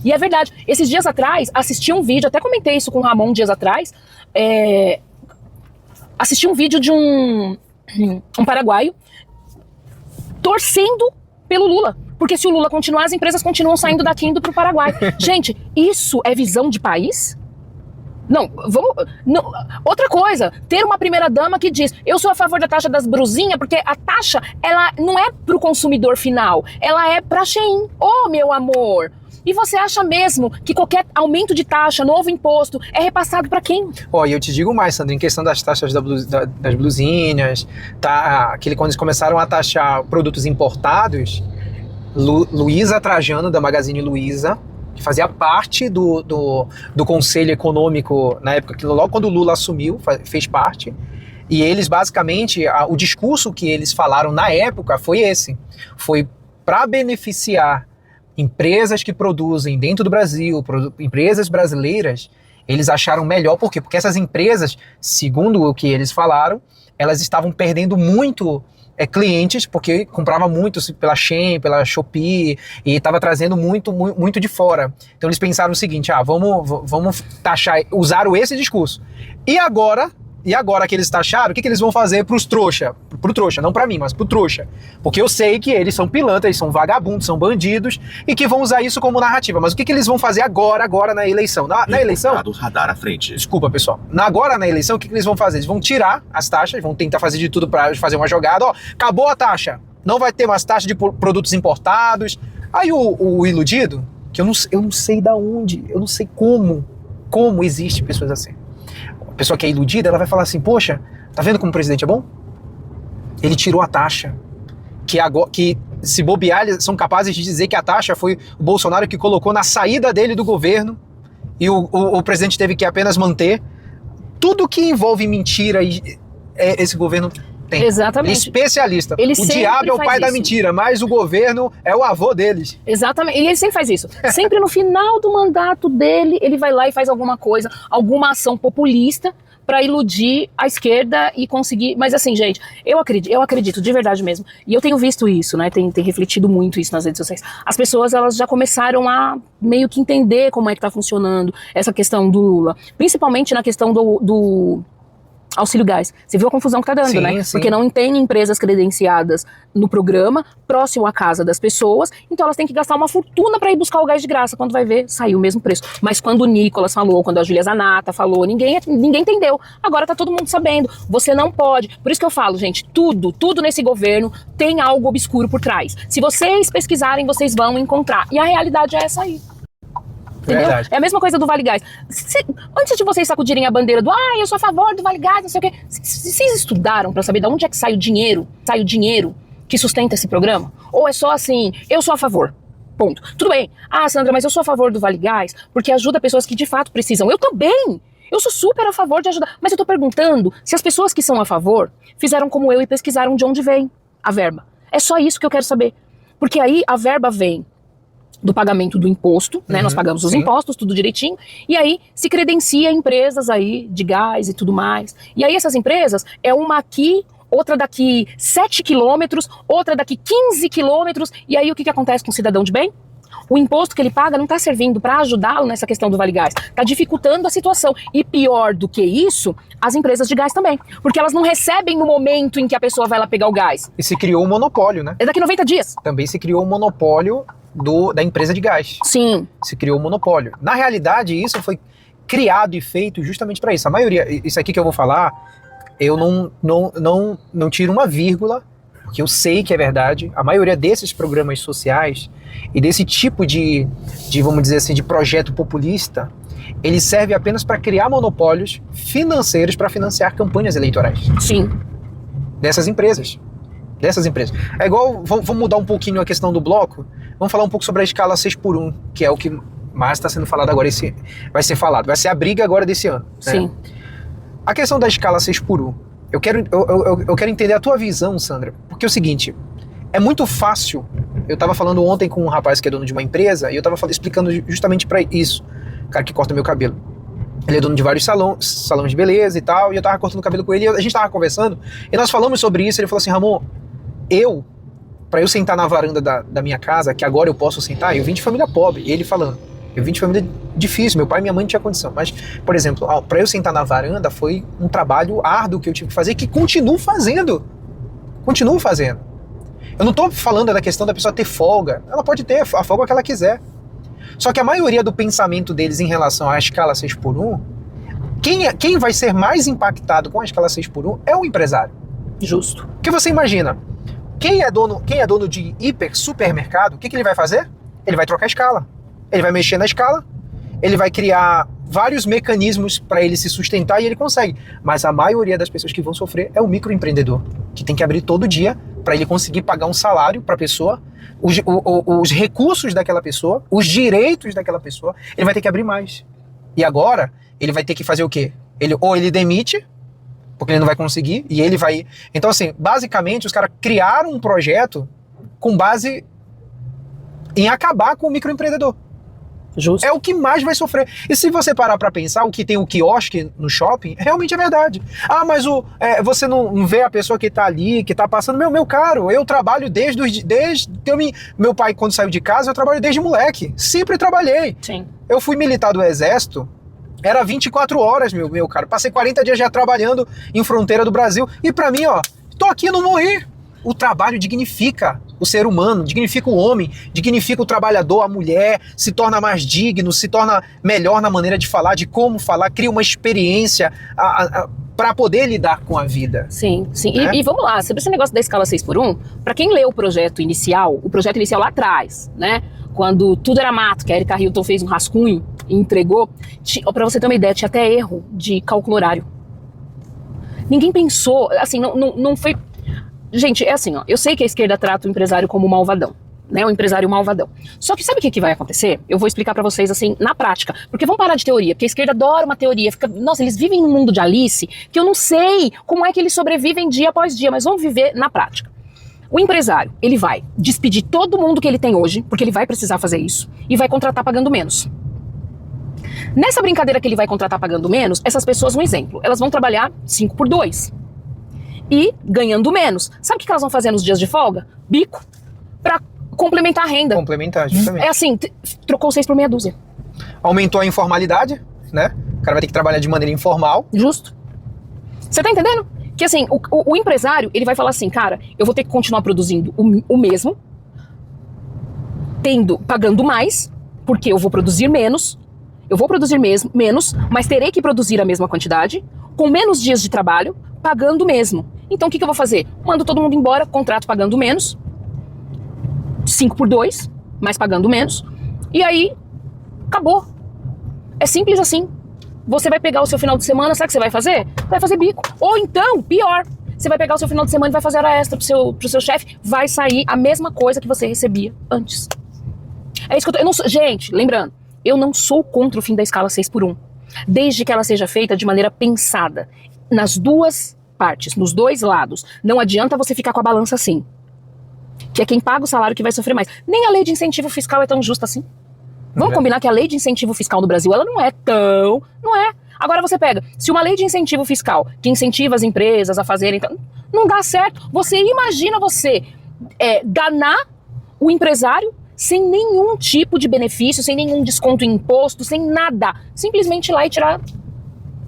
E é verdade. Esses dias atrás, assisti um vídeo, até comentei isso com o Ramon dias atrás, assisti um vídeo de um paraguaio torcendo pelo Lula. Porque se o Lula continuar, as empresas continuam saindo daqui indo pro Paraguai. Gente, isso é visão de país? Não, outra coisa, ter uma primeira-dama que diz, eu sou a favor da taxa das brusinhas, porque a taxa, ela não é pro consumidor final, ela é pra Shein. Oh, meu amor! E você acha mesmo que qualquer aumento de taxa, novo imposto, é repassado para quem? E eu te digo mais, Sandra, em questão das taxas das blusinhas, tá, quando eles começaram a taxar produtos importados, Luiza Trajano, da Magazine Luiza, que fazia parte do Conselho Econômico, na época, que logo quando o Lula assumiu, fez parte, e eles, basicamente, o discurso que eles falaram na época foi esse, foi para beneficiar empresas que produzem dentro do Brasil, empresas brasileiras, Eles acharam melhor, por quê? Porque essas empresas, segundo o que eles falaram, elas estavam perdendo muito clientes, porque comprava muito pela Shein, pela Shopee, e estava trazendo muito de fora. Então eles pensaram o seguinte, vamos taxar, usaram esse discurso. E agora que eles taxaram, o que eles vão fazer pros trouxa? Pro trouxa, não pra mim, mas pro trouxa. Porque eu sei que eles são pilantras, eles são vagabundos, são bandidos, e que vão usar isso como narrativa. Mas o que eles vão fazer agora na eleição? Na eleição... radar à frente. Desculpa, pessoal. Agora na eleição, o que eles vão fazer? Eles vão tirar as taxas, vão tentar fazer de tudo pra fazer uma jogada. Ó, acabou a taxa. Não vai ter mais taxa de produtos importados. Aí o iludido, que eu não sei da onde, eu não sei como existe pessoas assim. A pessoa que é iludida, ela vai falar assim, poxa, tá vendo como o presidente é bom? Ele tirou a taxa, que se bobear, eles são capazes de dizer que a taxa foi o Bolsonaro que colocou na saída dele do governo e o presidente teve que apenas manter. Tudo que envolve mentira, esse governo tem. Exatamente. Especialista. Ele o diabo é o pai da mentira, mas o governo é o avô deles. Exatamente. E ele sempre faz isso. Sempre no final do mandato dele, ele vai lá e faz alguma coisa, alguma ação populista para iludir a esquerda e conseguir... Mas assim, gente, eu acredito de verdade mesmo. E eu tenho visto isso, né? Tem refletido muito isso nas redes sociais. As pessoas, elas já começaram a meio que entender como é que tá funcionando essa questão do Lula. Principalmente na questão do auxílio gás. Você viu a confusão que tá dando, sim, né? Sim. Porque não tem empresas credenciadas no programa, próximo à casa das pessoas, então elas têm que gastar uma fortuna para ir buscar o gás de graça. Quando vai ver, saiu o mesmo preço. Mas quando o Nicolas falou, quando a Júlia Zanata falou, ninguém entendeu. Agora tá todo mundo sabendo. Você não pode. Por isso que eu falo, gente, tudo nesse governo tem algo obscuro por trás. Se vocês pesquisarem, vocês vão encontrar. E a realidade é essa aí. Entendeu? Verdade. É a mesma coisa do Vale Gás. Antes de vocês sacudirem a bandeira do eu sou a favor do Vale Gás, não sei o quê, vocês estudaram pra saber de onde é que sai o dinheiro que sustenta esse programa? Ou é só assim, eu sou a favor, ponto. Tudo bem, Sandra, mas eu sou a favor do Vale Gás porque ajuda pessoas que de fato precisam. Eu também, eu sou super a favor de ajudar, mas eu tô perguntando se as pessoas que são a favor fizeram como eu e pesquisaram de onde vem a verba. É só isso que eu quero saber, porque aí a verba vem do pagamento do imposto, né? Nós pagamos os impostos, tudo direitinho, e aí se credencia empresas aí de gás e tudo mais. E aí essas empresas, é uma aqui, outra daqui 7 quilômetros, outra daqui 15 quilômetros, e aí o que acontece com o cidadão de bem? O imposto que ele paga não está servindo para ajudá-lo nessa questão do Vale Gás, está dificultando a situação. E pior do que isso, as empresas de gás também, porque elas não recebem no momento em que a pessoa vai lá pegar o gás. E se criou um monopólio, né? É daqui 90 dias. Também se criou um monopólio da empresa de gás. Sim. Se criou um monopólio. Na realidade, isso foi criado e feito justamente para isso. A maioria, isso aqui que eu vou falar, eu não tiro uma vírgula, porque eu sei que é verdade. A maioria desses programas sociais e desse tipo de vamos dizer assim, de projeto populista, ele serve apenas para criar monopólios financeiros para financiar campanhas eleitorais. Sim. Dessas empresas. É igual, vamos mudar um pouquinho a questão do bloco, vamos falar um pouco sobre a escala 6x1, que é o que mais está sendo falado agora, vai ser a briga agora desse ano. Sim. Né? A questão da escala 6x1, eu quero entender a tua visão, Sandra, porque é o seguinte, é muito fácil, eu estava falando ontem com um rapaz que é dono de uma empresa, e eu estava explicando justamente para isso, o cara que corta meu cabelo. Ele é dono de vários salões de beleza e tal, e eu tava cortando o cabelo com ele, e a gente tava conversando, e nós falamos sobre isso, ele falou assim, Ramon, pra eu sentar na varanda da minha casa, que agora eu posso sentar, eu vim de família pobre, e ele falando, eu vim de família difícil, meu pai e minha mãe não tinham condição, mas, por exemplo, pra eu sentar na varanda foi um trabalho árduo que eu tive que fazer, que continuo fazendo. Eu não tô falando da questão da pessoa ter folga, ela pode ter a folga que ela quiser. Só que a maioria do pensamento deles em relação à escala 6x1, quem vai ser mais impactado com a escala 6x1 é o empresário. Justo. Porque você imagina, quem é dono de supermercado, o que ele vai fazer? Ele vai trocar a escala. Ele vai mexer na escala, ele vai criar vários mecanismos para ele se sustentar e ele consegue. Mas a maioria das pessoas que vão sofrer é o microempreendedor, que tem que abrir todo dia para ele conseguir pagar um salário para a pessoa, os recursos daquela pessoa, os direitos daquela pessoa, ele vai ter que abrir mais. E agora, ele vai ter que fazer o quê? Ou ele demite, porque ele não vai conseguir, e ele vai... Então, assim, basicamente, os caras criaram um projeto com base em acabar com o microempreendedor. Justo. É o que mais vai sofrer. E se você parar pra pensar, o que tem o quiosque no shopping, realmente é verdade. Ah, mas você não vê a pessoa que tá ali, que tá passando. Meu caro, eu trabalho desde meu pai, quando saiu de casa, eu trabalho desde moleque. Sempre trabalhei. Sim. Eu fui militar do exército, era 24 horas, meu caro. Passei 40 dias já trabalhando em fronteira do Brasil. E pra mim, ó, tô aqui, não morri. O trabalho dignifica o ser humano, dignifica o homem, dignifica o trabalhador, a mulher, se torna mais digno, se torna melhor na maneira de falar, de como falar, cria uma experiência para poder lidar com a vida. Sim, sim. Né? E vamos lá, sobre esse negócio da escala 6x1, para quem leu o projeto inicial lá atrás, né? Quando tudo era mato, que a Erika Hilton fez um rascunho e entregou, para você ter uma ideia, tinha até erro de cálculo horário. Ninguém pensou, assim, não foi... Gente, é assim, ó, eu sei que a esquerda trata o empresário como malvadão, né, o empresário malvadão. Só que sabe o que vai acontecer? Eu vou explicar pra vocês, assim, na prática. Porque vamos parar de teoria, porque a esquerda adora uma teoria. Nossa, eles vivem num mundo de Alice que eu não sei como é que eles sobrevivem dia após dia, mas vamos viver na prática. O empresário, ele vai despedir todo mundo que ele tem hoje, porque ele vai precisar fazer isso, e vai contratar pagando menos. Nessa brincadeira que ele vai contratar pagando menos, essas pessoas, um exemplo, elas vão trabalhar 5x2. E ganhando menos. Sabe o que elas vão fazer nos dias de folga? Bico. Pra complementar a renda. Complementar, justamente. É assim, trocou 6 por meia dúzia. Aumentou a informalidade, né? O cara vai ter que trabalhar de maneira informal. Justo. Você tá entendendo? Que assim, o empresário, ele vai falar assim, cara, eu vou ter que continuar produzindo o mesmo, pagando mais, porque eu vou produzir menos, menos, mas terei que produzir a mesma quantidade, com menos dias de trabalho, pagando mesmo. Então o que eu vou fazer? Mando todo mundo embora, contrato pagando menos, 5x2, mas pagando menos, e aí, acabou. É simples assim. Você vai pegar o seu final de semana, sabe o que você vai fazer? Vai fazer bico. Ou então, pior, você vai pegar o seu final de semana e vai fazer hora extra pro seu chefe, vai sair a mesma coisa que você recebia antes. É isso que eu não sou, gente, lembrando, eu não sou contra o fim da escala 6x1, desde que ela seja feita de maneira pensada, nas duas partes, nos dois lados. Não adianta você ficar com a balança assim, que é quem paga o salário que vai sofrer mais. Nem a lei de incentivo fiscal é tão justa assim. Vamos combinar que a lei de incentivo fiscal no Brasil, ela não é tão... Não é. Agora você pega, se uma lei de incentivo fiscal que incentiva as empresas a fazerem... Não dá certo. Você imagina você danar o empresário sem nenhum tipo de benefício, sem nenhum desconto em imposto, sem nada. Simplesmente ir lá e tirar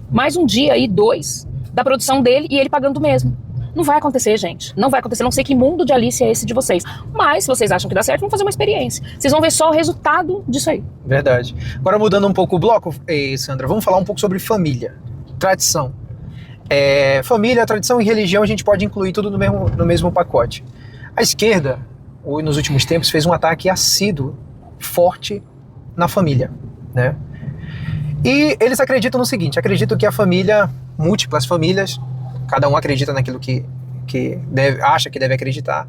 mais um dia aí, 2, da produção dele e ele pagando o mesmo. Não vai acontecer, gente. Não vai acontecer. Não sei que mundo de Alice é esse de vocês. Mas, se vocês acham que dá certo, vamos fazer uma experiência. Vocês vão ver só o resultado disso aí. Verdade. Agora, mudando um pouco o bloco, Sandra, vamos falar um pouco sobre família. Tradição. Família, tradição e religião, a gente pode incluir tudo no mesmo pacote. A esquerda, nos últimos tempos, fez um ataque assíduo, forte, na família, né? E eles acreditam no seguinte, acreditam que a família, múltiplas famílias, cada um acredita naquilo que acha que deve acreditar.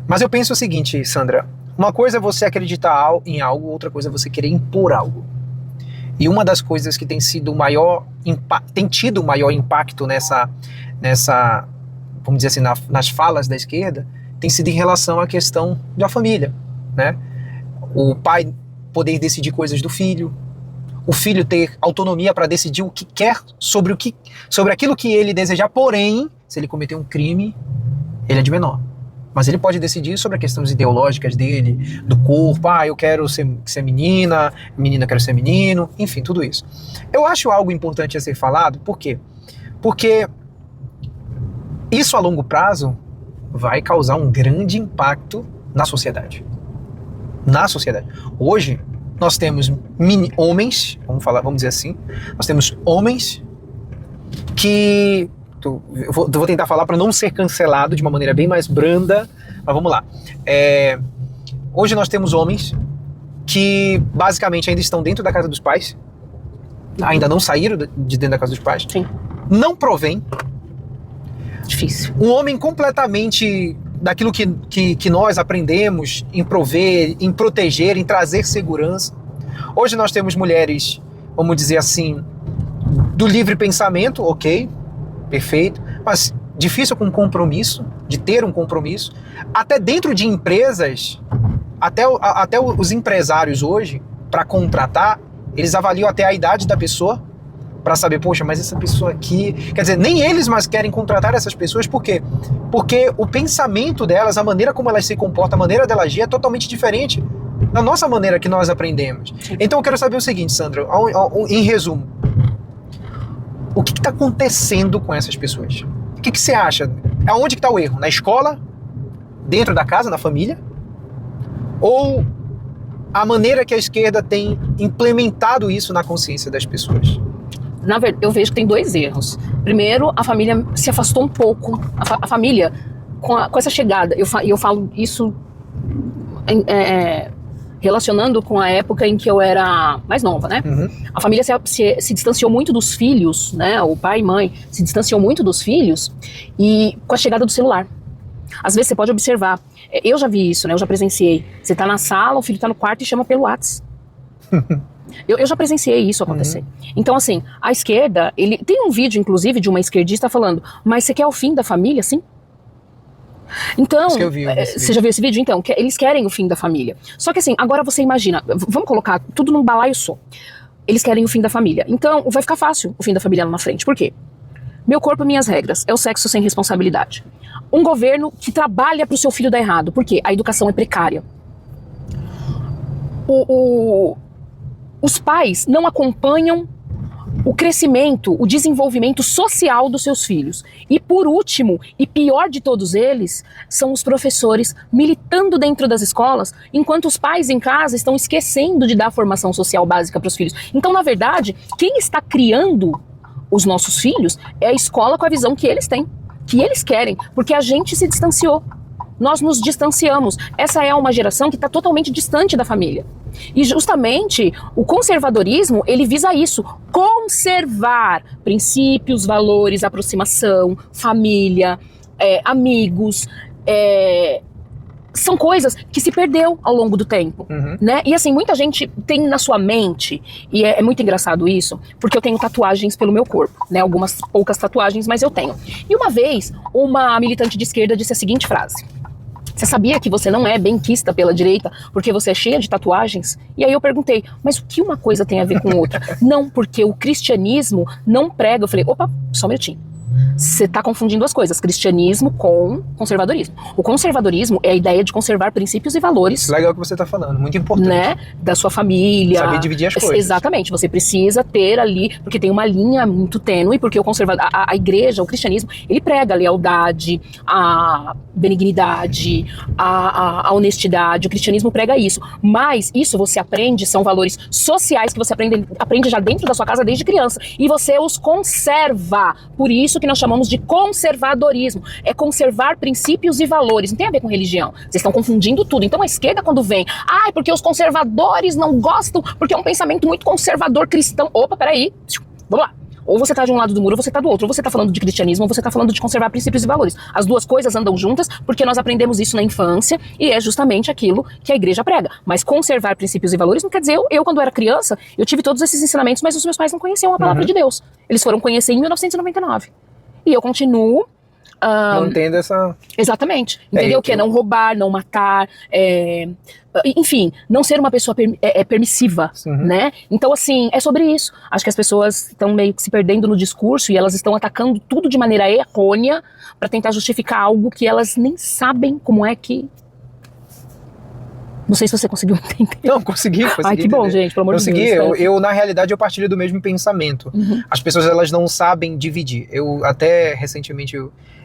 Mas eu penso o seguinte, Sandra, uma coisa é você acreditar em algo, outra coisa é você querer impor algo. E uma das coisas que tem tido o maior impacto nessa vamos dizer assim, nas falas da esquerda, tem sido em relação à questão da família, né? O pai poder decidir coisas do filho, o filho ter autonomia para decidir o que quer sobre aquilo que ele desejar, porém, se ele cometer um crime, ele é de menor. Mas ele pode decidir sobre as questões ideológicas dele, do corpo, eu quero ser menina quero ser menino, enfim, tudo isso. Eu acho algo importante a ser falado, por quê? Porque isso a longo prazo vai causar um grande impacto na sociedade. Na sociedade. Hoje, nós temos homens, vamos dizer assim, nós temos homens que... Eu vou tentar falar para não ser cancelado de uma maneira bem mais branda, mas vamos lá. Hoje nós temos homens que basicamente ainda estão dentro da casa dos pais, ainda não saíram de dentro da casa dos pais, Sim. Não provém. Difícil. Um homem completamente daquilo que nós aprendemos em prover, em proteger, em trazer segurança. Hoje nós temos mulheres, vamos dizer assim, do livre pensamento, ok, perfeito, mas difícil com compromisso, de ter um compromisso. Até dentro de empresas, até os empresários hoje, para contratar, eles avaliam até a idade da pessoa para saber, poxa, mas essa pessoa aqui... Quer dizer, nem eles mais querem contratar essas pessoas, por quê? Porque o pensamento delas, a maneira como elas se comportam, a maneira delas agir é totalmente diferente da nossa maneira que nós aprendemos. Então eu quero saber o seguinte, Sandra, em resumo, o que está acontecendo com essas pessoas? O que você acha? Aonde que está o erro? Na escola? Dentro da casa, na família? Ou a maneira que a esquerda tem implementado isso na consciência das pessoas? Na verdade, eu vejo que tem dois erros. Primeiro, a família se afastou um pouco. A família, com essa chegada, eu falo isso relacionando com a época em que eu era mais nova, né? Uhum. A família se distanciou muito dos filhos, né? O pai e mãe se distanciou muito dos filhos e com a chegada do celular. Às vezes você pode observar, eu já vi isso, né? Eu já presenciei. Você tá na sala, o filho tá no quarto e chama pelo WhatsApp. Eu já presenciei isso acontecer. Uhum. Então, assim, a esquerda, tem um vídeo, inclusive, de uma esquerdista falando, mas você quer o fim da família, sim? Então, você já viu esse vídeo? Então, eles querem o fim da família. Só que assim, agora você imagina, vamos colocar tudo num balaio só. Eles querem o fim da família. Então, vai ficar fácil o fim da família lá na frente. Por quê? Meu corpo, minhas regras. É o sexo sem responsabilidade. Um governo que trabalha para o seu filho dar errado. Por quê? A educação é precária. Os pais não acompanham o crescimento, o desenvolvimento social dos seus filhos. E por último, e pior de todos eles, são os professores militando dentro das escolas, enquanto os pais em casa estão esquecendo de dar formação social básica para os filhos. Então, na verdade, quem está criando os nossos filhos é a escola com a visão que eles têm, que eles querem, porque a gente se distanciou. Nós nos distanciamos. Essa é uma geração que está totalmente distante da família. E justamente o conservadorismo, ele visa isso, conservar princípios, valores, aproximação, família, amigos, são coisas que se perdeu ao longo do tempo, né? E assim, muita gente tem na sua mente, e é muito engraçado isso, porque eu tenho tatuagens pelo meu corpo, né? Algumas poucas tatuagens, mas eu tenho. E uma vez, uma militante de esquerda disse a seguinte frase: você sabia que você não é benquista pela direita porque você é cheia de tatuagens? E aí eu perguntei, mas o que uma coisa tem a ver com outra? Não, porque o cristianismo não prega. Eu falei, opa, só um minutinho. Você está confundindo as coisas, cristianismo com conservadorismo. O conservadorismo é a ideia de conservar princípios e valores. Legal o que você está falando, muito importante. Né? Da sua família. Saber dividir as coisas. Exatamente, você precisa ter ali, porque tem uma linha muito tênue, porque o conservador, a igreja, o cristianismo, ele prega a lealdade, a benignidade, a honestidade, o cristianismo prega isso. Mas isso você aprende, são valores sociais que você aprende já dentro da sua casa desde criança. E você os conserva. Por isso que nós chamamos de conservadorismo. É conservar princípios e valores. Não tem a ver com religião. Vocês estão confundindo tudo. Então a esquerda, quando vem, porque os conservadores não gostam, porque é um pensamento muito conservador cristão. Opa, peraí. Vamos lá. Ou você tá de um lado do muro, ou você tá do outro. Ou você tá falando de cristianismo, ou você tá falando de conservar princípios e valores. As duas coisas andam juntas, porque nós aprendemos isso na infância, e é justamente aquilo que a igreja prega. Mas conservar princípios e valores não quer dizer, eu quando era criança, eu tive todos esses ensinamentos, mas os meus pais não conheciam a palavra de Deus. Eles foram conhecer em 1999. E eu continuo... não entendo essa... Exatamente. Entendeu? Que é não roubar, não matar, enfim, não ser uma pessoa permissiva, né? Então, assim, é sobre isso. Acho que as pessoas estão meio que se perdendo no discurso e elas estão atacando tudo de maneira errônea para tentar justificar algo que elas nem sabem como é que... Não sei se você conseguiu entender. Não, consegui Ai, que bom, gente, pelo amor de Deus. Eu, na realidade, eu partilho do mesmo pensamento. As pessoas, elas não sabem dividir. Eu até, recentemente,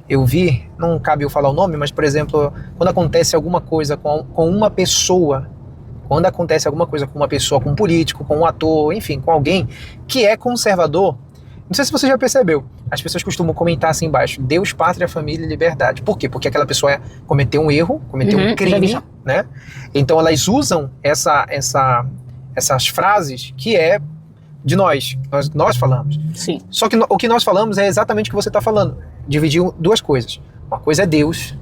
eu vi, não cabe eu falar o nome, mas, por exemplo, quando acontece alguma coisa com uma pessoa, com um político, com um ator, enfim, com alguém que é conservador, não sei se você já percebeu, as pessoas costumam comentar assim embaixo, Deus, pátria, família e liberdade. Por quê? Porque aquela pessoa cometeu um erro, cometeu um crime, né? Então elas usam essas frases que é de nós falamos. Sim. Só que o que nós falamos é exatamente o que você está falando. Dividir duas coisas. Uma coisa é Deus,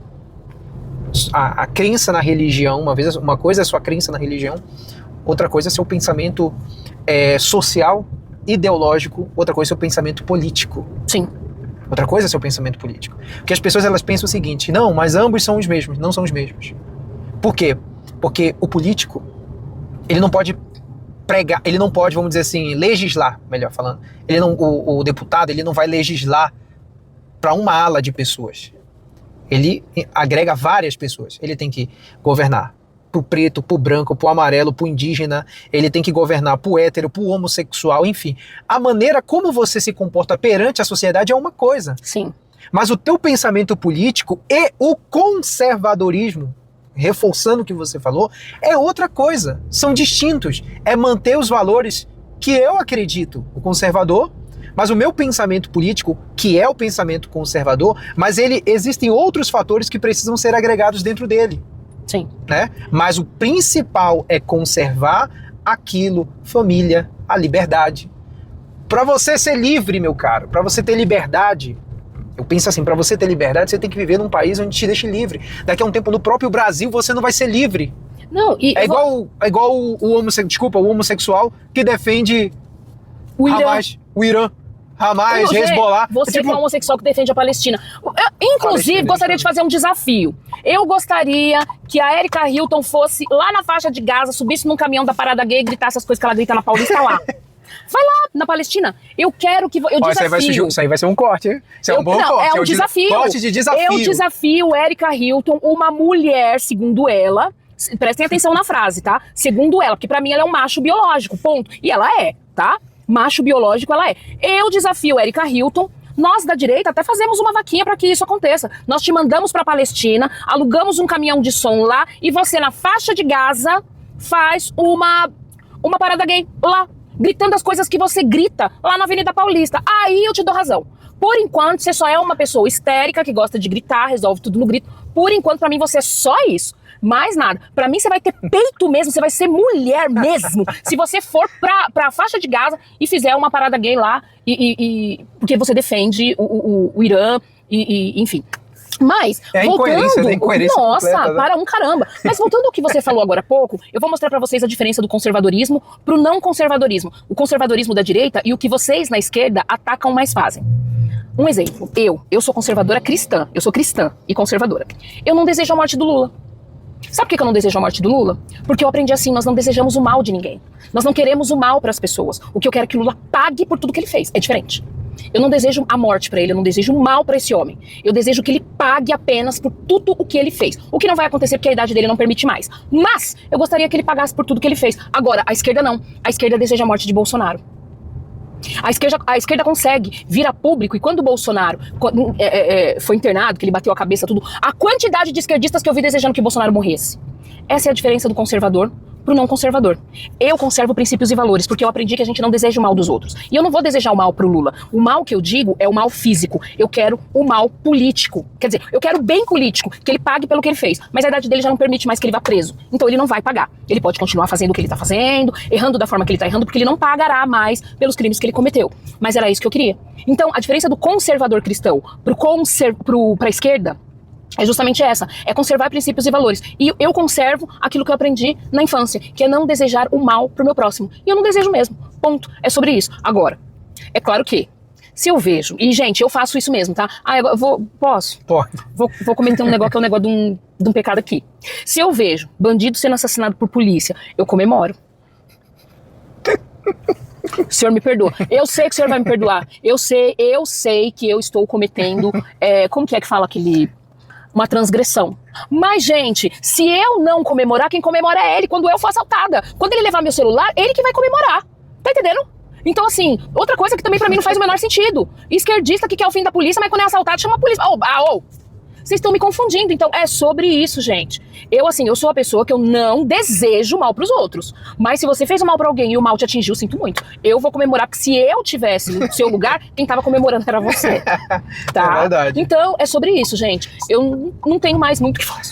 a crença na religião, uma coisa é sua crença na religião, outra coisa é seu pensamento social, ideológico, outra coisa é seu pensamento político. Sim. Outra coisa é seu pensamento político. Porque as pessoas, elas pensam o seguinte, não, mas ambos são os mesmos. Não são os mesmos. Por quê? Porque o político, ele não pode pregar, ele não pode, vamos dizer assim, legislar, melhor falando. Ele não, o deputado, ele não vai legislar para uma ala de pessoas. Ele agrega várias pessoas. Ele tem que governar pro preto, pro branco, pro amarelo, pro indígena. Ele tem que governar pro hétero, pro homossexual, enfim. A maneira como você se comporta perante a sociedade é uma coisa. Sim. Mas o teu pensamento político e o conservadorismo, reforçando o que você falou, é outra coisa. São distintos. É manter os valores que eu acredito, o conservador, mas o meu pensamento político, que é o pensamento conservador, mas existem outros fatores que precisam ser agregados dentro dele. Sim. Né? Mas o principal é conservar aquilo, família, a liberdade. Para você ser livre, meu caro, para você ter liberdade, eu penso assim, para você ter liberdade, você tem que viver num país onde te deixe livre. Daqui a um tempo, no próprio Brasil, você não vai ser livre. Não, e é igual o homossexual que defende o Irã. Hamas, o Irã. Hamas, Hezbollah. Você que é um homossexual que defende a Palestina. Inclusive, gostaria de fazer um desafio. Eu gostaria que a Erika Hilton fosse lá na faixa de Gaza, subisse num caminhão da Parada Gay e gritasse as coisas que ela grita na Paulista lá. Vai lá, na Palestina. Eu quero que... Isso aí vai ser um corte, hein? Isso é um bom corte. É um desafio. Corte de desafio. Eu desafio Erika Hilton, uma mulher, segundo ela... Prestem atenção na frase, tá? Segundo ela, porque pra mim ela é um macho biológico, ponto. E ela é, tá? Macho biológico ela é. Eu desafio Erika Hilton. Nós da direita até fazemos uma vaquinha para que isso aconteça. Nós te mandamos para Palestina, alugamos um caminhão de som lá e você na faixa de Gaza faz uma parada gay lá, gritando as coisas que você grita lá na Avenida Paulista. Aí eu te dou razão. Por enquanto você só é uma pessoa histérica que gosta de gritar, resolve tudo no grito. Por enquanto pra mim você é só isso. Mais nada. Pra mim, você vai ter peito mesmo, você vai ser mulher mesmo, se você for pra faixa de Gaza e fizer uma parada gay lá, porque você defende o Irã, enfim. Mas, voltando... incoerência nossa, completa, né? para um caramba. Mas voltando ao que você falou agora há pouco, eu vou mostrar pra vocês a diferença do conservadorismo pro não conservadorismo. O conservadorismo da direita e o que vocês na esquerda atacam mais fazem. Um exemplo, eu sou conservadora cristã, eu sou cristã e conservadora. Eu não desejo a morte do Lula. Sabe por que eu não desejo a morte do Lula? Porque eu aprendi assim, nós não desejamos o mal de ninguém. Nós não queremos o mal para as pessoas. O que eu quero é que o Lula pague por tudo que ele fez. É diferente. Eu não desejo a morte para ele, eu não desejo o mal para esse homem. Eu desejo que ele pague apenas por tudo o que ele fez. O que não vai acontecer porque a idade dele não permite mais. Mas eu gostaria que ele pagasse por tudo que ele fez. Agora, a esquerda não. A esquerda deseja a morte de Bolsonaro. A esquerda consegue vir a público, e quando o Bolsonaro foi internado, que ele bateu a cabeça, tudo, a quantidade de esquerdistas que eu vi desejando que o Bolsonaro morresse. Essa é a diferença do conservador pro não conservador. Eu conservo princípios e valores, porque eu aprendi que a gente não deseja o mal dos outros. E eu não vou desejar o mal pro Lula. O mal que eu digo é o mal físico. Eu quero o mal político. Quer dizer, eu quero o bem político, que ele pague pelo que ele fez. Mas a idade dele já não permite mais que ele vá preso. Então ele não vai pagar. Ele pode continuar fazendo o que ele tá fazendo, errando da forma que ele tá errando, porque ele não pagará mais pelos crimes que ele cometeu. Mas era isso que eu queria. Então, a diferença do conservador cristão pra esquerda é justamente essa, é conservar princípios e valores. E eu conservo aquilo que eu aprendi na infância, que é não desejar o mal pro meu próximo. E eu não desejo mesmo, ponto. É sobre isso. Agora, é claro que, se eu vejo, e gente, eu faço isso mesmo, tá? Posso? Pode. Vou comentar um negócio que é um negócio de um pecado aqui. Se eu vejo bandido sendo assassinado por polícia, eu comemoro. O senhor me perdoa. Eu sei que o senhor vai me perdoar. Eu sei que eu estou cometendo, como que fala aquele... uma transgressão. Mas, gente, se eu não comemorar, quem comemora é ele quando eu for assaltada. Quando ele levar meu celular, ele que vai comemorar. Tá entendendo? Então, assim, outra coisa que também pra mim não faz o menor sentido. Esquerdista que quer o fim da polícia, mas quando é assaltado chama a polícia. Vocês estão me confundindo. Então, é sobre isso, gente. Eu sou a pessoa que eu não desejo mal pros outros. Mas se você fez o mal pra alguém e o mal te atingiu, sinto muito. Eu vou comemorar, porque se eu tivesse no seu lugar, quem tava comemorando era você. Tá? É verdade. Então, é sobre isso, gente. Eu não tenho mais muito o que falar.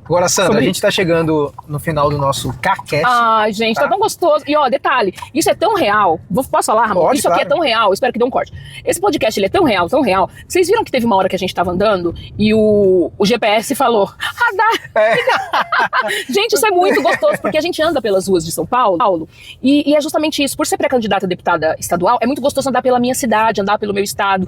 Agora, Sandra, a gente tá chegando no final do nosso CarCast. Ai, gente, tá tão gostoso. E ó, detalhe, isso é tão real. Posso falar, Ramon? Pode, isso aqui é tão real, espero que dê um corte. Esse podcast, ele é tão real, tão real. Vocês viram que teve uma hora que a gente tava andando e o GPS falou, radar. Gente, isso é muito gostoso, porque a gente anda pelas ruas de São Paulo e é justamente isso. Por ser pré-candidata a deputada estadual, é muito gostoso andar pela minha cidade, andar pelo meu estado,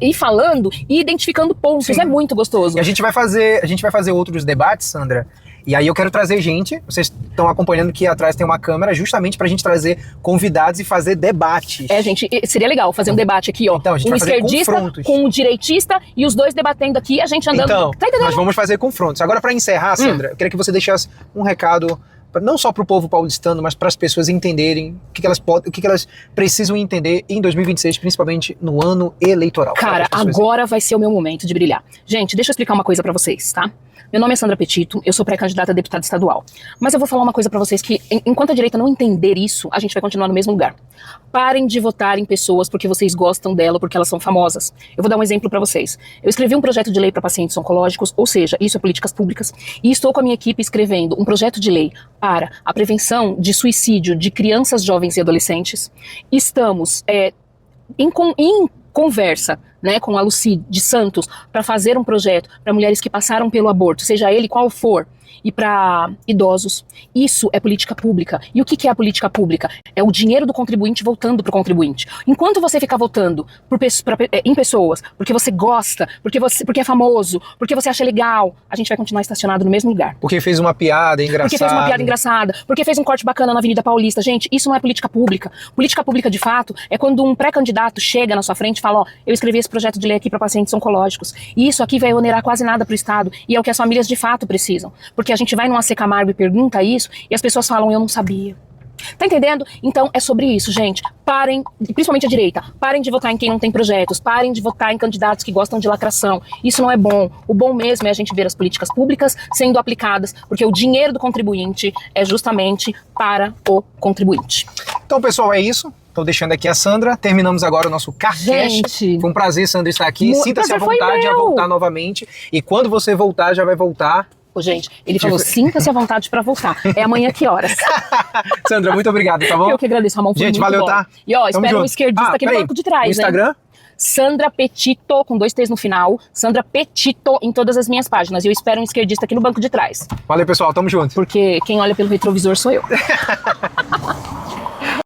ir falando e identificando pontos. Sim. É muito gostoso. E a gente vai fazer outros debates, Sandra, E aí eu quero trazer gente, vocês estão acompanhando que atrás tem uma câmera, justamente pra gente trazer convidados e fazer debates. Gente, seria legal fazer um debate aqui, ó. Então, a gente um vai fazer esquerdista confrontos. com um direitista e os dois debatendo aqui, a gente andando. Então, Tá entendendo? nós vamos fazer confrontos. Agora, pra encerrar, Sandra, eu queria que você deixasse um recado, não só pro povo paulistano, mas para as pessoas entenderem o que elas precisam entender em 2026, principalmente no ano eleitoral. Cara, agora vai ser o meu momento de brilhar. Gente, deixa eu explicar uma coisa pra vocês, tá? Meu nome é Sandra Petitto, eu sou pré-candidata a deputada estadual. Mas eu vou falar uma coisa pra vocês que, enquanto a direita não entender isso, a gente vai continuar no mesmo lugar. Parem de votar em pessoas porque vocês gostam dela, porque elas são famosas. Eu vou dar um exemplo pra vocês. Eu escrevi um projeto de lei para pacientes oncológicos, ou seja, isso é políticas públicas, e estou com a minha equipe escrevendo um projeto de lei para a prevenção de suicídio de crianças, jovens e adolescentes. Estamos em conversa, né, com a Lucy de Santos para fazer um projeto para mulheres que passaram pelo aborto, seja ele qual for, e para idosos. Isso é política pública. E o que é a política pública? É o dinheiro do contribuinte voltando para o contribuinte. Enquanto você ficar votando em pessoas porque você gosta, porque é famoso, porque você acha legal, a gente vai continuar estacionado no mesmo lugar. Porque fez uma piada engraçada. Porque fez uma piada engraçada, porque fez um corte bacana na Avenida Paulista. Gente, isso não é política pública. Política pública, de fato, é quando um pré-candidato chega na sua frente e fala, ó, eu escrevi esse projeto de lei aqui para pacientes oncológicos. E isso aqui vai onerar quase nada para o Estado. E é o que as famílias de fato precisam. Porque a gente vai num AC Camargo e pergunta isso, e as pessoas falam, eu não sabia. Tá entendendo? Então é sobre isso, gente. Parem, principalmente a direita, parem de votar em quem não tem projetos, parem de votar em candidatos que gostam de lacração. Isso não é bom. O bom mesmo é a gente ver as políticas públicas sendo aplicadas, porque o dinheiro do contribuinte é justamente para o contribuinte. Então, pessoal, é isso. Estou deixando aqui a Sandra. Terminamos agora o nosso CarCast. Gente, foi um prazer, Sandra, estar aqui. Sinta-se à prazer foi vontade a meu. voltar novamente. E quando você voltar, já vai voltar. Ô, gente, ele falou, sinta-se à vontade para voltar. É amanhã que horas? Sandra, muito obrigado, tá bom? Eu que agradeço, Ramon, foi Gente, muito valeu, bom. tá? E ó, Tamo espera junto. um esquerdista aqui no peraí, banco de trás, no Instagram? hein? Sandra Petitto, com 2 T's no final. Sandra Petitto em todas as minhas páginas. E eu espero um esquerdista aqui no banco de trás. Valeu, pessoal, tamo junto. Porque quem olha pelo retrovisor sou eu.